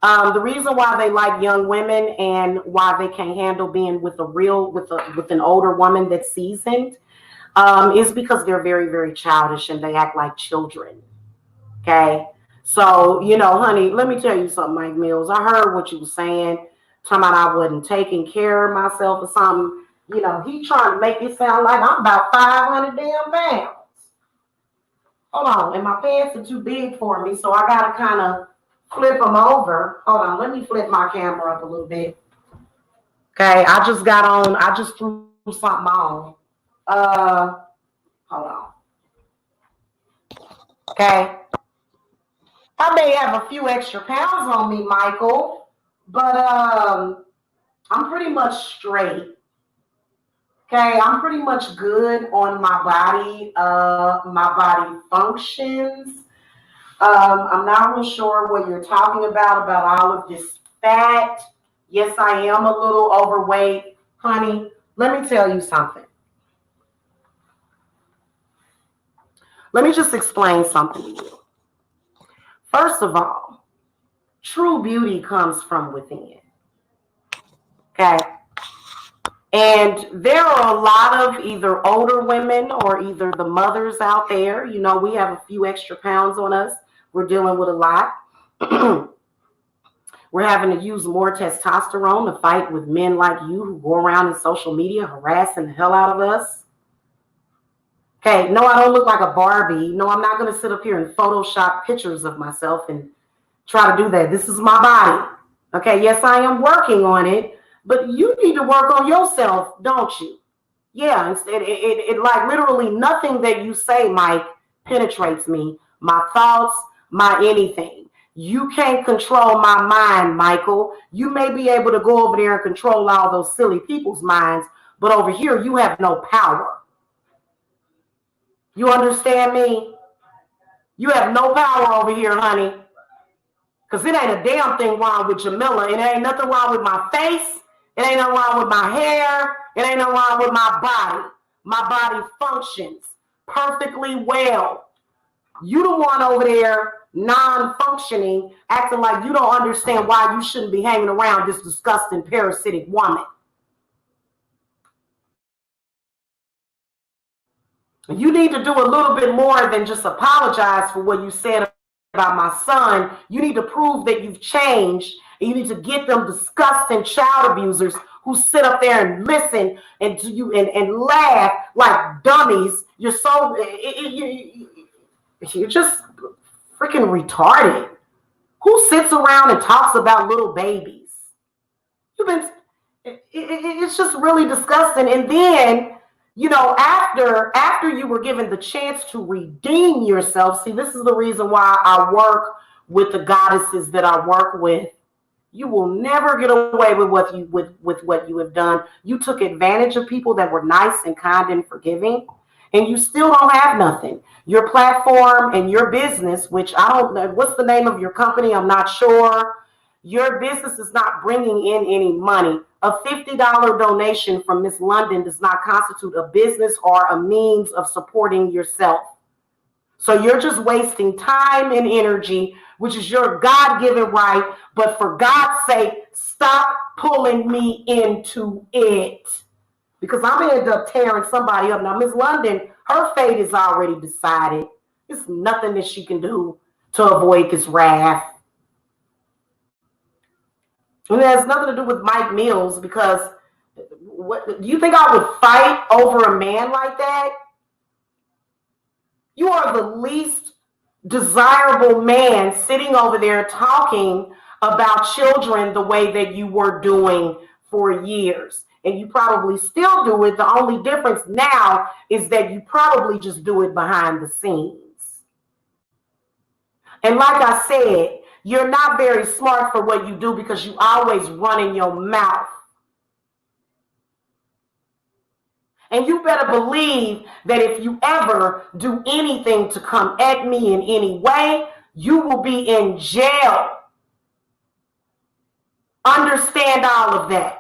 the reason why they like young women and why they can't handle being with an older woman that's seasoned, is because they're very, very childish and they act like children. Okay. So, honey, let me tell you something, Mike Mills. I heard what you were saying, talking about I wasn't taking care of myself or something. He trying to make it sound like I'm about 500 damn pounds. Hold on. And my pants are too big for me, so I got to kind of flip them over. Hold on. Let me flip my camera up a little bit. Okay. I just threw something on. Hold on. Okay. I may have a few extra pounds on me, Michael, but I'm pretty much straight. Okay, I'm pretty much good on my body functions. I'm not real sure what you're talking about all of this fat. Yes, I am a little overweight. Honey, let me tell you something. Let me just explain something to you. First of all, true beauty comes from within. Okay. And there are a lot of either older women or either the mothers out there. You know, we have a few extra pounds on us. We're dealing with a lot. We're having to use more testosterone to fight with men like you who go around in social media harassing the hell out of us. Okay, no, I don't look like a Barbie. No, I'm not going to sit up here and Photoshop pictures of myself and try to do that. This is my body. Okay, yes, I am working on it, but you need to work on yourself, don't you? Yeah, instead, it like literally nothing that you say, Mike, penetrates me, my thoughts, my anything. You can't control my mind, Michael. You may be able to go over there and control all those silly people's minds, but over here you have no power. You understand me? You have no power over here, honey. Because it ain't a damn thing wrong with Jamila. It ain't nothing wrong with my face. It ain't nothing wrong with my hair. It ain't nothing wrong with my body. My body functions perfectly well. You the one over there non-functioning, acting like you don't understand why you shouldn't be hanging around this disgusting parasitic woman. You need to do a little bit more than just apologize for what you said about my son. You need to prove that you've changed, and you need to get them disgusting child abusers who sit up there and listen and to you and laugh like dummies. You're so you're just freaking retarded. Who sits around and talks about little babies? You've been it's just really disgusting. And then, you know, after you were given the chance to redeem yourself, see, this is the reason why I work with the goddesses that I work with. You will never get away with what you have done. You took advantage of people that were nice and kind and forgiving, and you still don't have nothing. Your platform and your business, which I don't know, what's the name of your company? I'm not sure. Your business is not bringing in any money. A $50 donation from Miss London does not constitute a business or a means of supporting yourself. So you're just wasting time and energy, which is your God-given right. But for God's sake, stop pulling me into it. Because I'm going to end up tearing somebody up. Now, Miss London, her fate is already decided. There's nothing that she can do to avoid this wrath. And it has nothing to do with Mike Mills, because what do you think I would fight over a man like that? You are the least desirable man sitting over there talking about children the way that you were doing for years. And you probably still do it. The only difference now is that you probably just do it behind the scenes. And like I said, you're not very smart for what you do because you always run in your mouth. And you better believe that if you ever do anything to come at me in any way, you will be in jail. Understand all of that.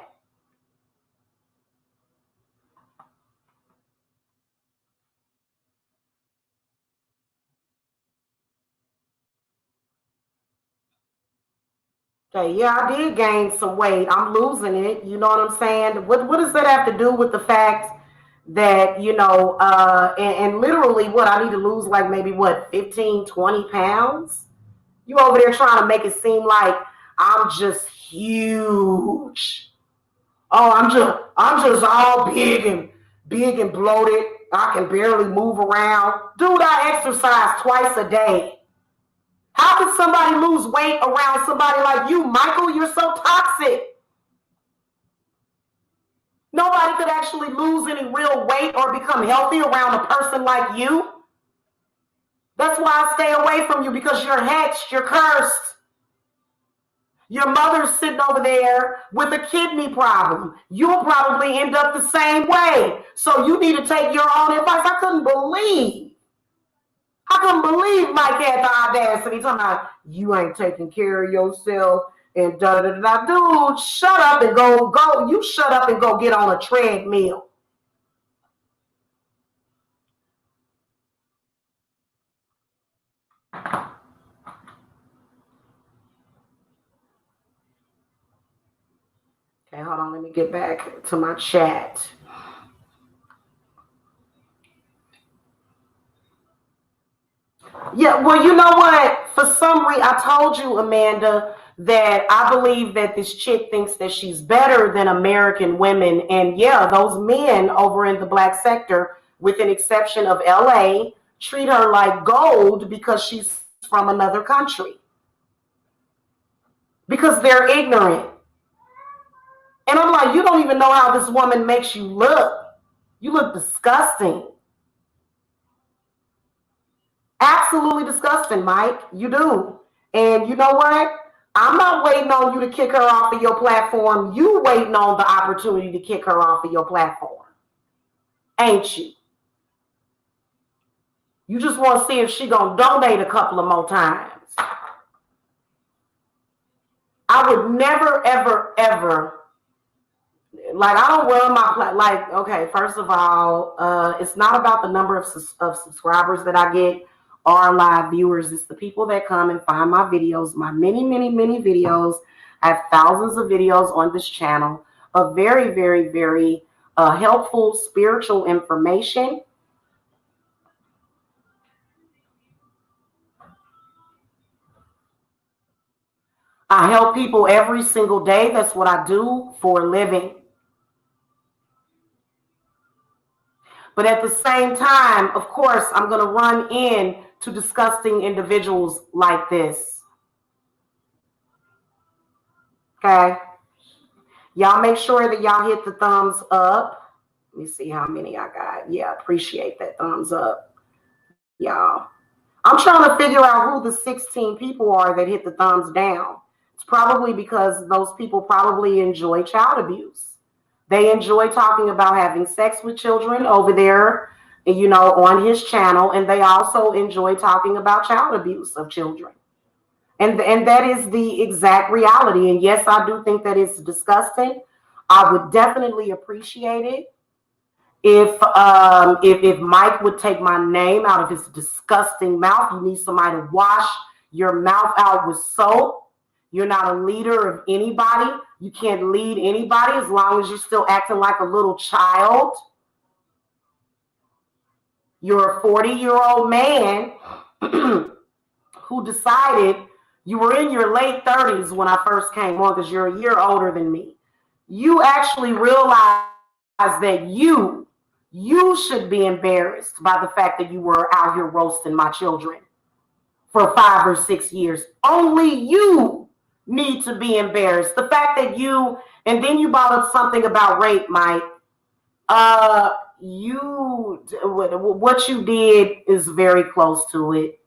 Okay, yeah, I did gain some weight. I'm losing it. You know what I'm saying? What does that have to do with the fact that, you know, and literally what I need to lose like maybe what, 15, 20 pounds? You over there trying to make it seem like I'm just huge. Oh, I'm just all big and bloated. I can barely move around. Dude, I exercise twice a day. How can somebody lose weight around somebody like you, Michael? You're so toxic. Nobody could actually lose any real weight or become healthy around a person like you. That's why I stay away from you, because you're hexed, you're cursed. Your mother's sitting over there with a kidney problem. You'll probably end up the same way. So you need to take your own advice. I couldn't believe Mike had the audacity talking about you ain't taking care of yourself and da da da da. Dude, shut up and go. You shut up and go get on a treadmill. Okay, hold on. Let me get back to my chat. Yeah, well, you know what? For some reason, I told you, Amanda, that I believe that this chick thinks that she's better than American women. And yeah, those men over in the black sector, with an exception of LA, treat her like gold because she's from another country. Because they're ignorant. And I'm like, you don't even know how this woman makes you look. You look disgusting. Absolutely disgusting, Mike. You do. And you know what? I'm not waiting on you to kick her off of your platform. You waiting on the opportunity to kick her off of your platform. Ain't you? You just want to see if she gonna donate a couple of more times. I would never, ever, ever, like, I don't wear my, like, okay, first of all, it's not about the number of subscribers that I get or live viewers. It's the people that come and find my videos, my many, many, many videos. I have thousands of videos on this channel of very, very, very helpful spiritual information. I help people every single day. That's what I do for a living. But at the same time, of course, I'm going to run in to disgusting individuals like this. Okay? Y'all make sure that y'all hit the thumbs up. Let me see how many I got. Yeah, appreciate that thumbs up, y'all. I'm trying to figure out who the 16 people are that hit the thumbs down. It's probably because those people probably enjoy child abuse. They enjoy talking about having sex with children over there, you know, on his channel, and they also enjoy talking about child abuse of children. And that is the exact reality. And yes, I do think that it's disgusting. I would definitely appreciate it if Mike would take my name out of his disgusting mouth. You need somebody to wash your mouth out with soap. You're not a leader of anybody. You can't lead anybody as long as you're still acting like a little child. You're a 40-year-old man who decided, you were in your late 30s when I first came on because you're a year older than me. You actually realized that you should be embarrassed by the fact that you were out here roasting my children for 5 or 6 years. Only you need to be embarrassed. The fact that and then you brought up something about rape, Mike. What you did is very close to it.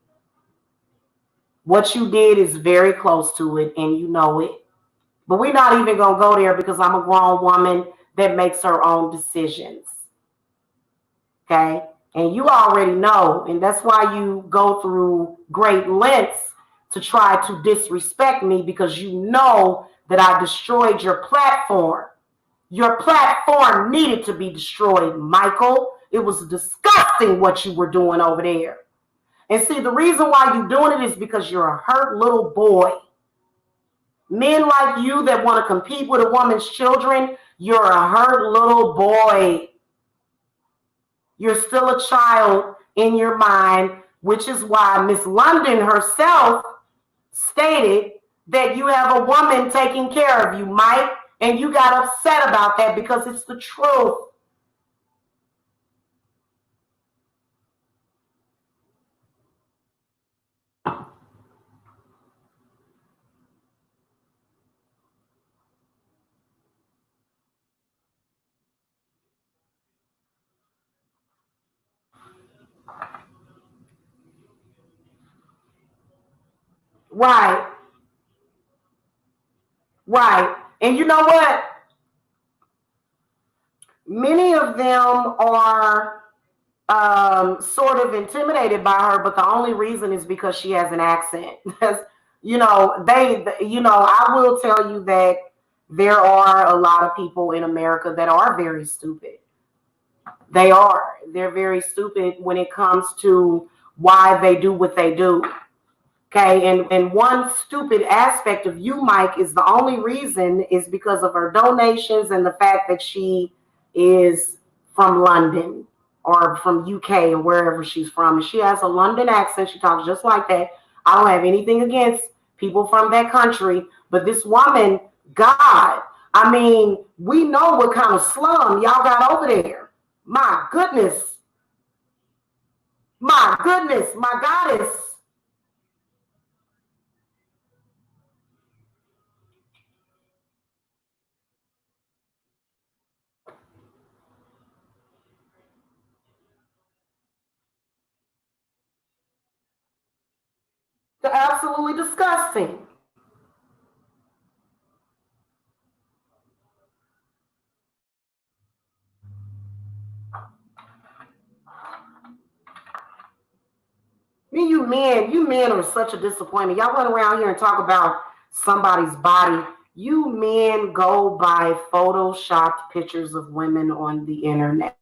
What you did is very close to it, and you know it. But we're not even going to go there because I'm a grown woman that makes her own decisions. Okay? And you already know, and that's why you go through great lengths to try to disrespect me, because you know that I destroyed your platform. Your platform needed to be destroyed, Michael. It was disgusting what you were doing over there. And see, the reason why you're doing it is because you're a hurt little boy. Men like you that want to compete with a woman's children, you're a hurt little boy. You're still a child in your mind, which is why Miss London herself stated that you have a woman taking care of you, Mike, and you got upset about that because it's the truth. Right. Right. And you know what? Many of them are sort of intimidated by her, but the only reason is because she has an accent. I will tell you that there are a lot of people in America that are very stupid. They are. They're very stupid when it comes to why they do what they do. Okay, and one stupid aspect of you, Mike, is the only reason is because of her donations and the fact that she is from London or from UK or wherever she's from. And she has a London accent. She talks just like that. I don't have anything against people from that country, but this woman, God, I mean, we know what kind of slum y'all got over there. My goodness, my goddess. They're absolutely disgusting. You men are such a disappointment. Y'all run around here and talk about somebody's body. You men go by photoshopped pictures of women on the internet.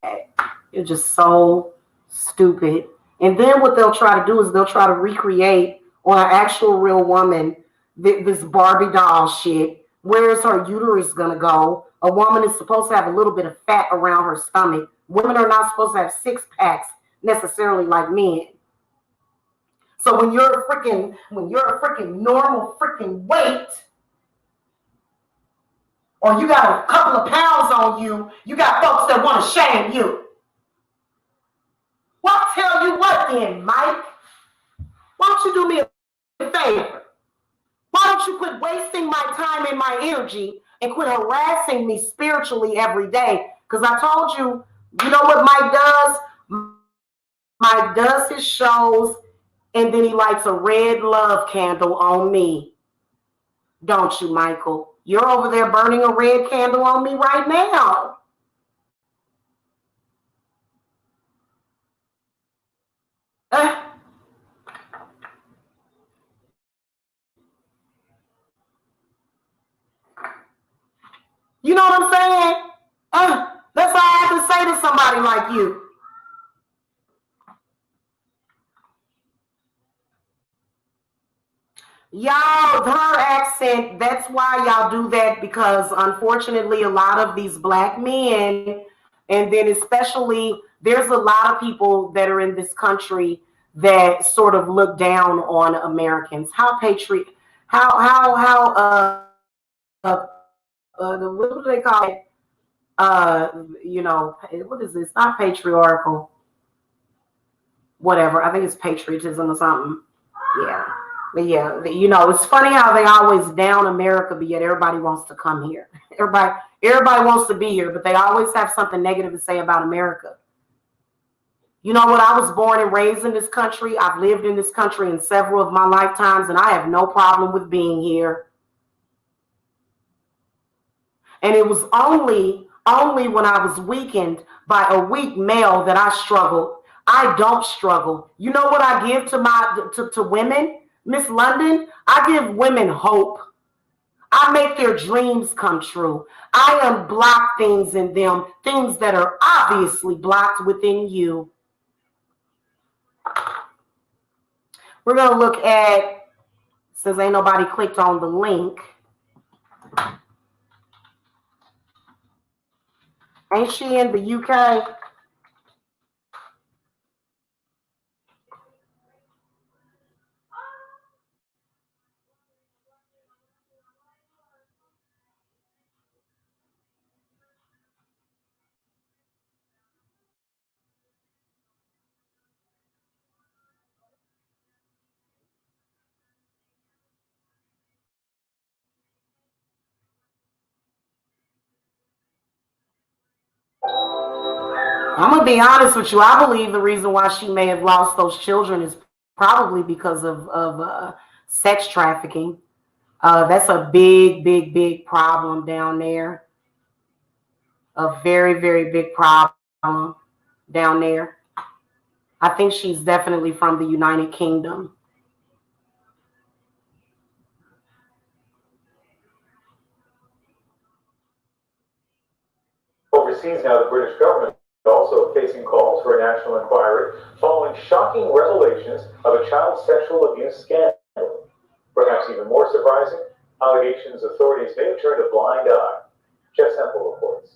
You're just so stupid. And then what they'll try to do is they'll try to recreate on an actual real woman this Barbie doll shit. Where's her uterus gonna go? A woman is supposed to have a little bit of fat around her stomach. Women are not supposed to have six packs necessarily like men. So when you're a freaking normal freaking weight, or you got a couple of pounds on you, you got folks that want to shame you. Well, I'll tell you what then, Mike. Why don't you do me a favor? Why don't you quit wasting my time and my energy and quit harassing me spiritually every day? Because I told you, you know what Mike does? Mike does his shows and then he lights a red love candle on me. Don't you, Michael? You're over there burning a red candle on me right now. Uh, you know what I'm saying? That's all I have to say to somebody like you. Y'all, her accent, that's why y'all do that because unfortunately, a lot of these black men, and then especially, there's a lot of people that are in this country that sort of look down on Americans. How patriot, how, uh, what do they call it? What is this? Not patriarchal, whatever. I think it's patriotism or something. Yeah. But yeah, it's funny how they always down America, but yet everybody wants to come here. Everybody wants to be here, but they always have something negative to say about America. You know what? I was born and raised in this country. I've lived in this country in several of my lifetimes, and I have no problem with being here. And it was only when I was weakened by a weak male that I struggled. I don't struggle. You know what I give to women, Miss London? I give women hope. I make their dreams come true. I unblock things in them, things that are obviously blocked within you. We're gonna look at, since ain't nobody clicked on the link. Ain't she in the UK? I'm gonna be honest with you. I believe the reason why she may have lost those children is probably because of sex trafficking. That's a big, big, big problem down there. A very, very big problem down there. I think she's definitely from the United Kingdom. Overseas now, the British government also facing calls for a national inquiry following shocking revelations of a child sexual abuse scandal. Perhaps even more surprising, allegations authorities may have turned a blind eye. Jeff Semple reports.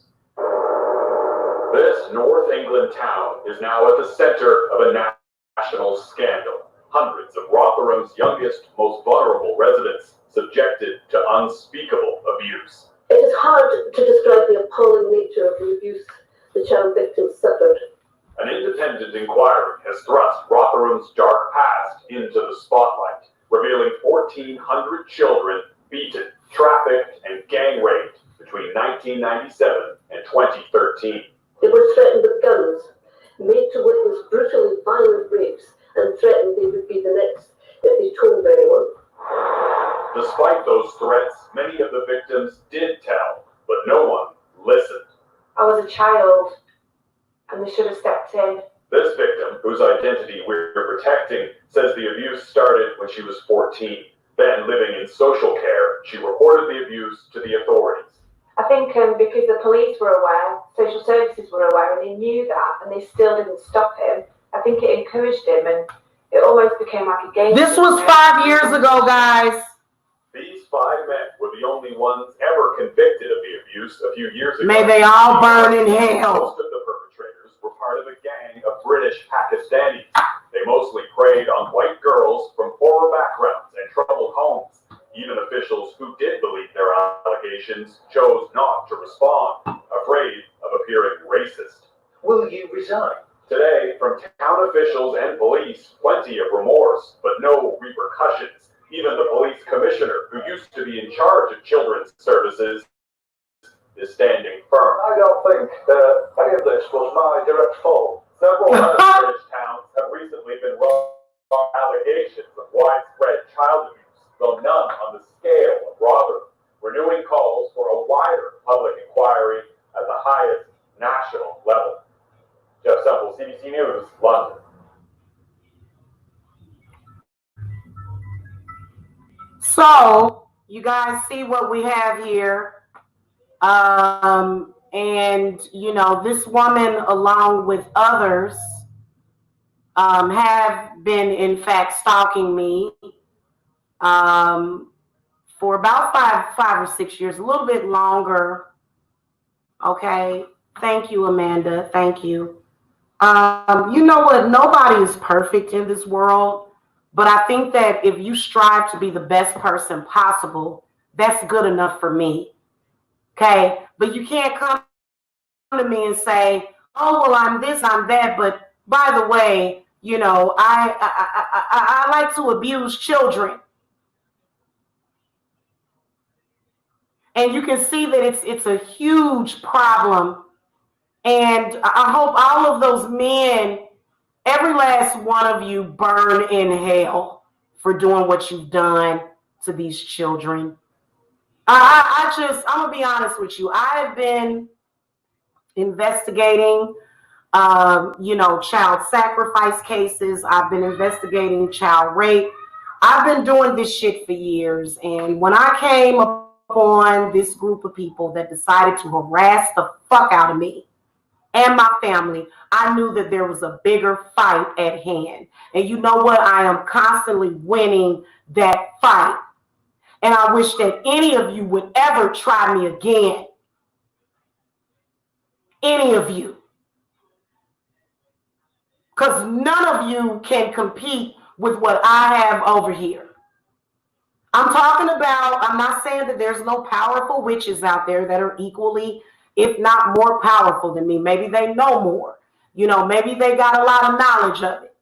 This North England town is now at the center of a national scandal. Hundreds of Rotherham's youngest, most vulnerable residents subjected to unspeakable abuse. It is hard to describe the appalling nature of the abuse the child victims suffered. An independent inquiry has thrust Rotherham's dark past into the spotlight, revealing 1,400 children beaten, trafficked, and gang raped between 1997 and 2013. They were threatened with guns, made to witness brutally violent rapes, and threatened they would be the next if they told anyone. Despite those threats, many of the victims did tell, but no one listened. I was a child, and they should have stepped in. This victim, whose identity we're protecting, says the abuse started when she was 14. Then, living in social care, she reported the abuse to the authorities. I think because the police were aware, social services were aware, and they knew that, and they still didn't stop him. I think it encouraged him, and it almost became like a game. This was 5 years ago, guys. These 5 men were the only ones ever convicted of the abuse a few years ago. May they all burn in hell. Most of the perpetrators were part of a gang of British Pakistanis. They mostly preyed on white girls from poorer backgrounds and troubled homes. Even officials who did believe their allegations chose not to respond, afraid of appearing racist. Will you resign? Today, from town officials and police, plenty of remorse, but no repercussions. Even the police commissioner, who used to be in charge of children's services, is standing firm. I don't think any of this was my direct fault. Several other British towns have recently been run on allegations of widespread child abuse, though none on the scale of Rotherham, renewing calls for a wider public inquiry at the highest national level. Jeff Semple, CBC News, London. So, you guys see what we have here. And, you know, this woman, along with others, have been, in fact, stalking me for about five or 6 years, a little bit longer. Okay. Thank you, Amanda. Thank you. You know what? Nobody is perfect in this world. But I think that if you strive to be the best person possible, that's good enough for me. Okay? But you can't come to me and say, oh, well, I'm this, I'm that. But by the way, you know, I like to abuse children. And you can see that it's a huge problem. And I hope all of those men, every last one of you, burn in hell for doing what you've done to these children. I'm going to be honest with you. I've been investigating, child sacrifice cases. I've been investigating child rape. I've been doing this shit for years. And when I came upon this group of people that decided to harass the fuck out of me and my family, I knew that there was a bigger fight at hand. And you know what? I am constantly winning that fight. And I wish that any of you would ever try me again. Any of you. Because none of you can compete with what I have over here. I'm not saying that there's no powerful witches out there that are equally, if not more powerful than me. Maybe they know more. You know, maybe they got a lot of knowledge of it.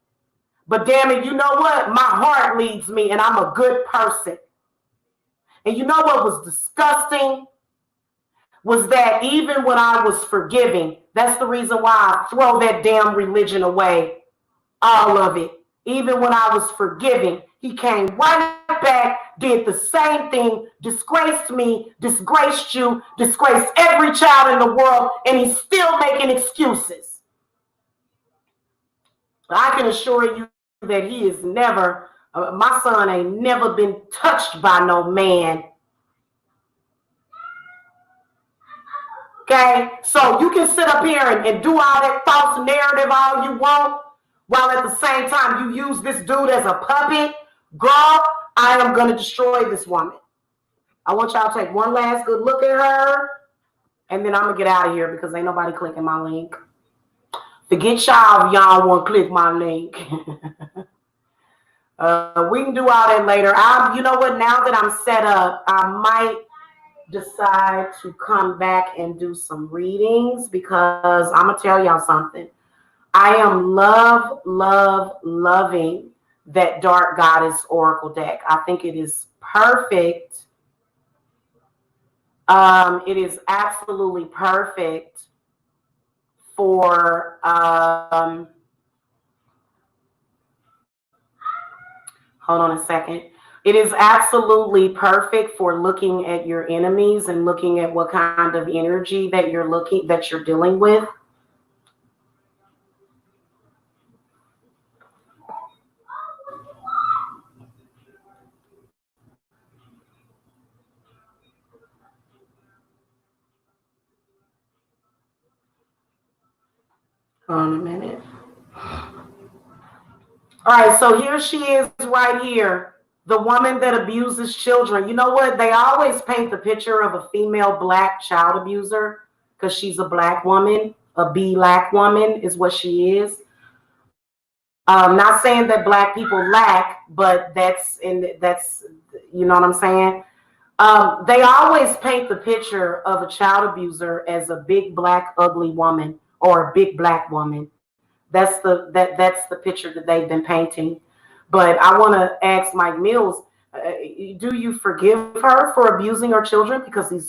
But damn it, you know what? My heart leads me and I'm a good person. And you know what was disgusting? Was that even when I was forgiving, that's the reason why I throw that damn religion away. All of it. Even when I was forgiving, he came right back did the same thing, disgraced me, disgraced you, disgraced every child in the world, and he's still making excuses. I can assure you that he is never, my son ain't never been touched by no man. Okay, so you can sit up here and do all that false narrative all you want, while at the same time you use this dude as a puppet. Girl, I am going to destroy this woman. I want y'all to take one last good look at her, and then I'm going to get out of here because ain't nobody clicking my link. Forget y'all if y'all want to click my link. We can do all that later. You know what? Now that I'm set up, I might decide to come back and do some readings because I'm going to tell y'all something. I am loving that Dark Goddess Oracle deck. I think it is perfect. It is absolutely perfect for hold on a second. It is absolutely perfect for looking at your enemies and looking at what kind of energy that you're dealing with. Hold on a minute. All right, so here she is right here. The woman that abuses children. You know what? They always paint the picture of a female black child abuser because she's a black woman. A black woman is what she is. Not saying that black people lack, but that's you know what I'm saying? They always paint the picture of a child abuser as a big black ugly woman or a big black woman. That's the picture that they've been painting. But I want to ask Mike Mills, do you forgive her for abusing her children because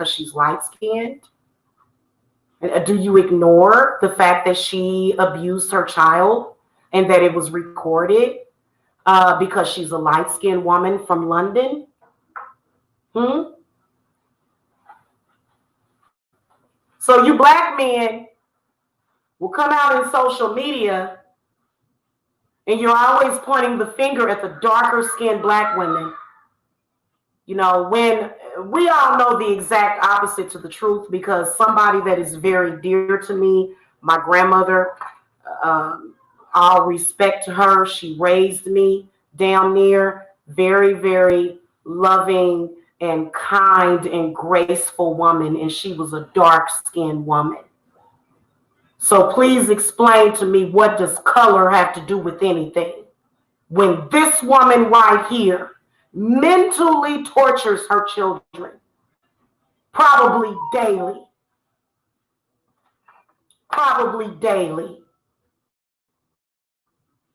she's light skinned? Do you ignore the fact that she abused her child and that it was recorded because she's a light skinned woman from London? So you black men will come out in social media and you're always pointing the finger at the darker skinned black women. You know, when we all know the exact opposite to the truth, because somebody that is very dear to me, my grandmother, all respect to her, she raised me down near, very, very loving and kind and graceful woman, and she was a dark-skinned woman. So please explain to me, what does color have to do with anything? When this woman right here mentally tortures her children, probably daily.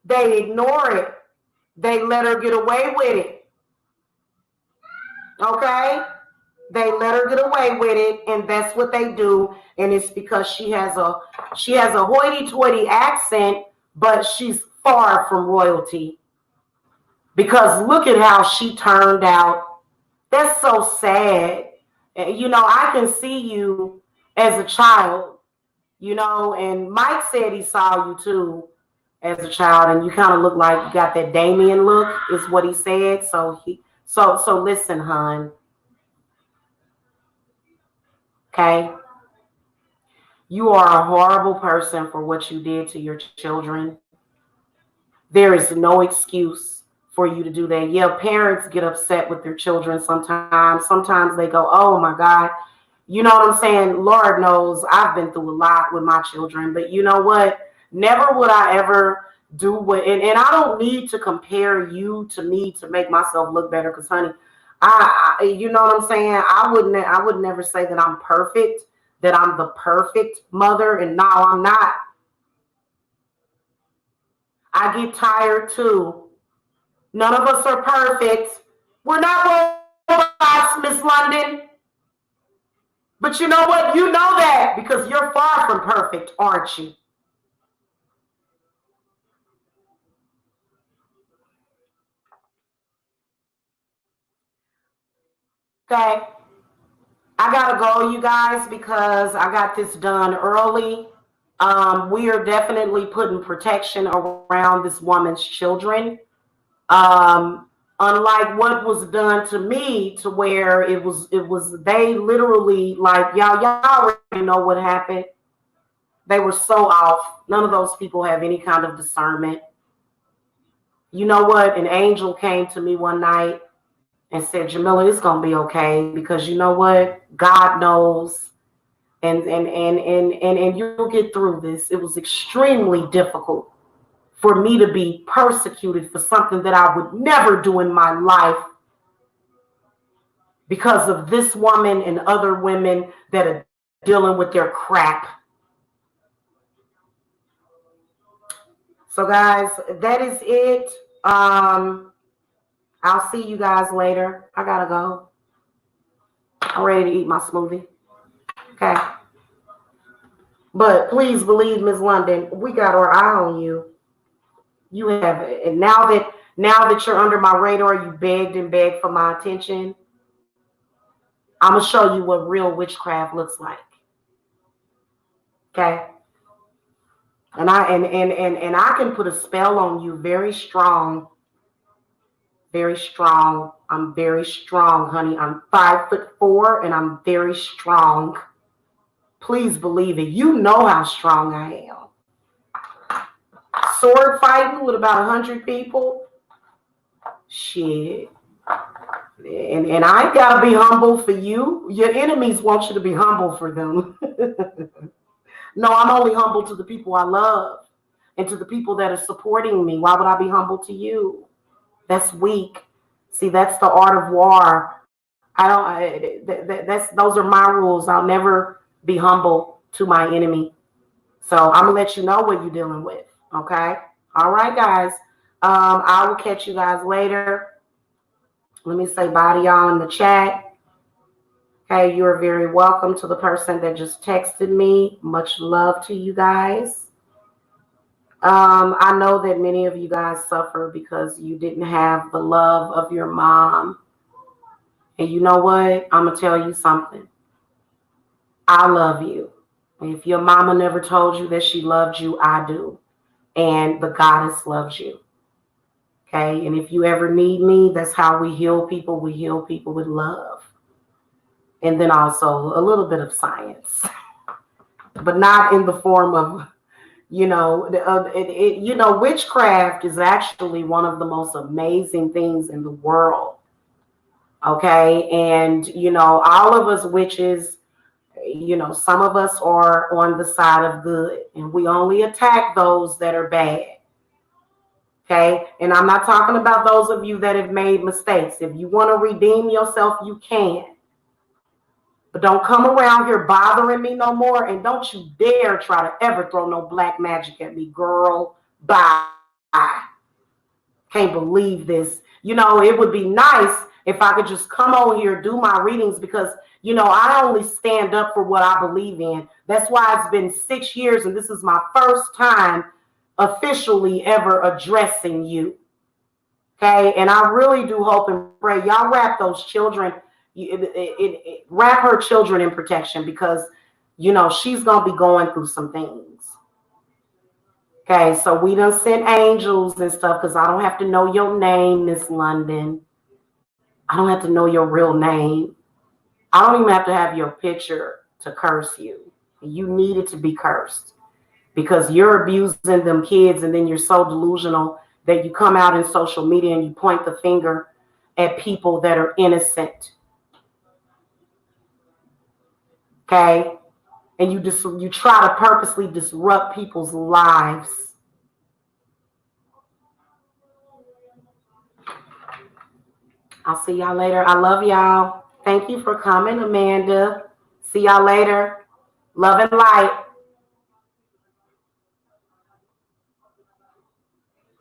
They ignore it. They let her get away with it. Okay? They let her get away with it, and that's what they do. And it's because she has a hoity-toity accent, but she's far from royalty. Because look at how she turned out. That's so sad. You know, I can see you as a child, you know, and Mike said he saw you too as a child, and you kind of look like you got that Damien look, is what he said. So listen, hon. Okay? You are a horrible person for what you did to your children. There is no excuse for you to do that. Yeah, parents get upset with their children sometimes. Sometimes they go, oh my God. You know what I'm saying? Lord knows I've been through a lot with my children. But you know what? Never would I ever do what, and I don't need to compare you to me to make myself look better. Because honey, I you know what I'm saying? I would never say that I'm perfect, that I'm the perfect mother. And no, I'm not. I get tired too. None of us are perfect. We're not robots, Miss London. But you know what? You know that because you're far from perfect, aren't you? Okay. I gotta go, you guys, because I got this done early. We are definitely putting protection around this woman's children. Um, Unlike what was done to me, to where it was they literally, like, y'all already know what happened. They were so off. None of those people have any kind of discernment. You know what? An angel came to me one night and said, Jamila, it's gonna be okay, because you know what? God knows, and you'll get through this. It was extremely difficult for me to be persecuted for something that I would never do in my life, because of this woman and other women that are dealing with their crap. So guys, that is it. I'll see you guys later. I gotta go. I'm ready to eat my smoothie. Okay. But please believe, Ms. London, we got our eye on you. You have it. And now that you're under my radar, you begged and begged for my attention. I'm gonna show you what real witchcraft looks like. Okay. And I can put a spell on you very strong. Very strong. I'm very strong, honey. I'm 5'4" and I'm very strong. Please believe it. You know how strong I am. Sword fighting with about 100 people. Shit. And I ain't gotta be humble for you. Your enemies want you to be humble for them. No, I'm only humble to the people I love and to the people that are supporting me. Why would I be humble to you? That's weak. See, that's the art of war. Those are my rules. I'll never be humble to my enemy. So I'm gonna let you know what you're dealing with. Okay. All right, guys. I will catch you guys later. Let me say bye to y'all in the chat. Okay, you're very welcome to the person that just texted me. Much love to you guys. I know that many of you guys suffer because you didn't have the love of your mom. And you know what? I'm going to tell you something. I love you. If your mama never told you that she loved you, I do. And the goddess loves you. Okay? And if you ever need me, that's how we heal people. We heal people with love. And then also a little bit of science. But not in the form of, witchcraft is actually one of the most amazing things in the world. Okay. And, all of us witches, some of us are on the side of good, and we only attack those that are bad. Okay. And I'm not talking about those of you that have made mistakes. If you want to redeem yourself, you can. But don't come around here bothering me no more. And don't you dare try to ever throw no black magic at me, girl. Bye. Can't believe this. It would be nice if I could just come over here, do my readings, because, I only stand up for what I believe in. That's why it's been 6 years, and this is my first time officially ever addressing you. Okay? And I really do hope and pray y'all wrap those children, wrap her children in protection, because, she's going to be going through some things. Okay, so we done sent angels and stuff, because I don't have to know your name, Miss London. I don't have to know your real name. I don't even have to have your picture to curse you. You needed to be cursed, because you're abusing them kids, and then you're so delusional that you come out in social media and you point the finger at people that are innocent. Okay? And you try to purposely disrupt people's lives. I'll see y'all later. I love y'all. Thank you for coming, Amanda. See y'all later. Love and light.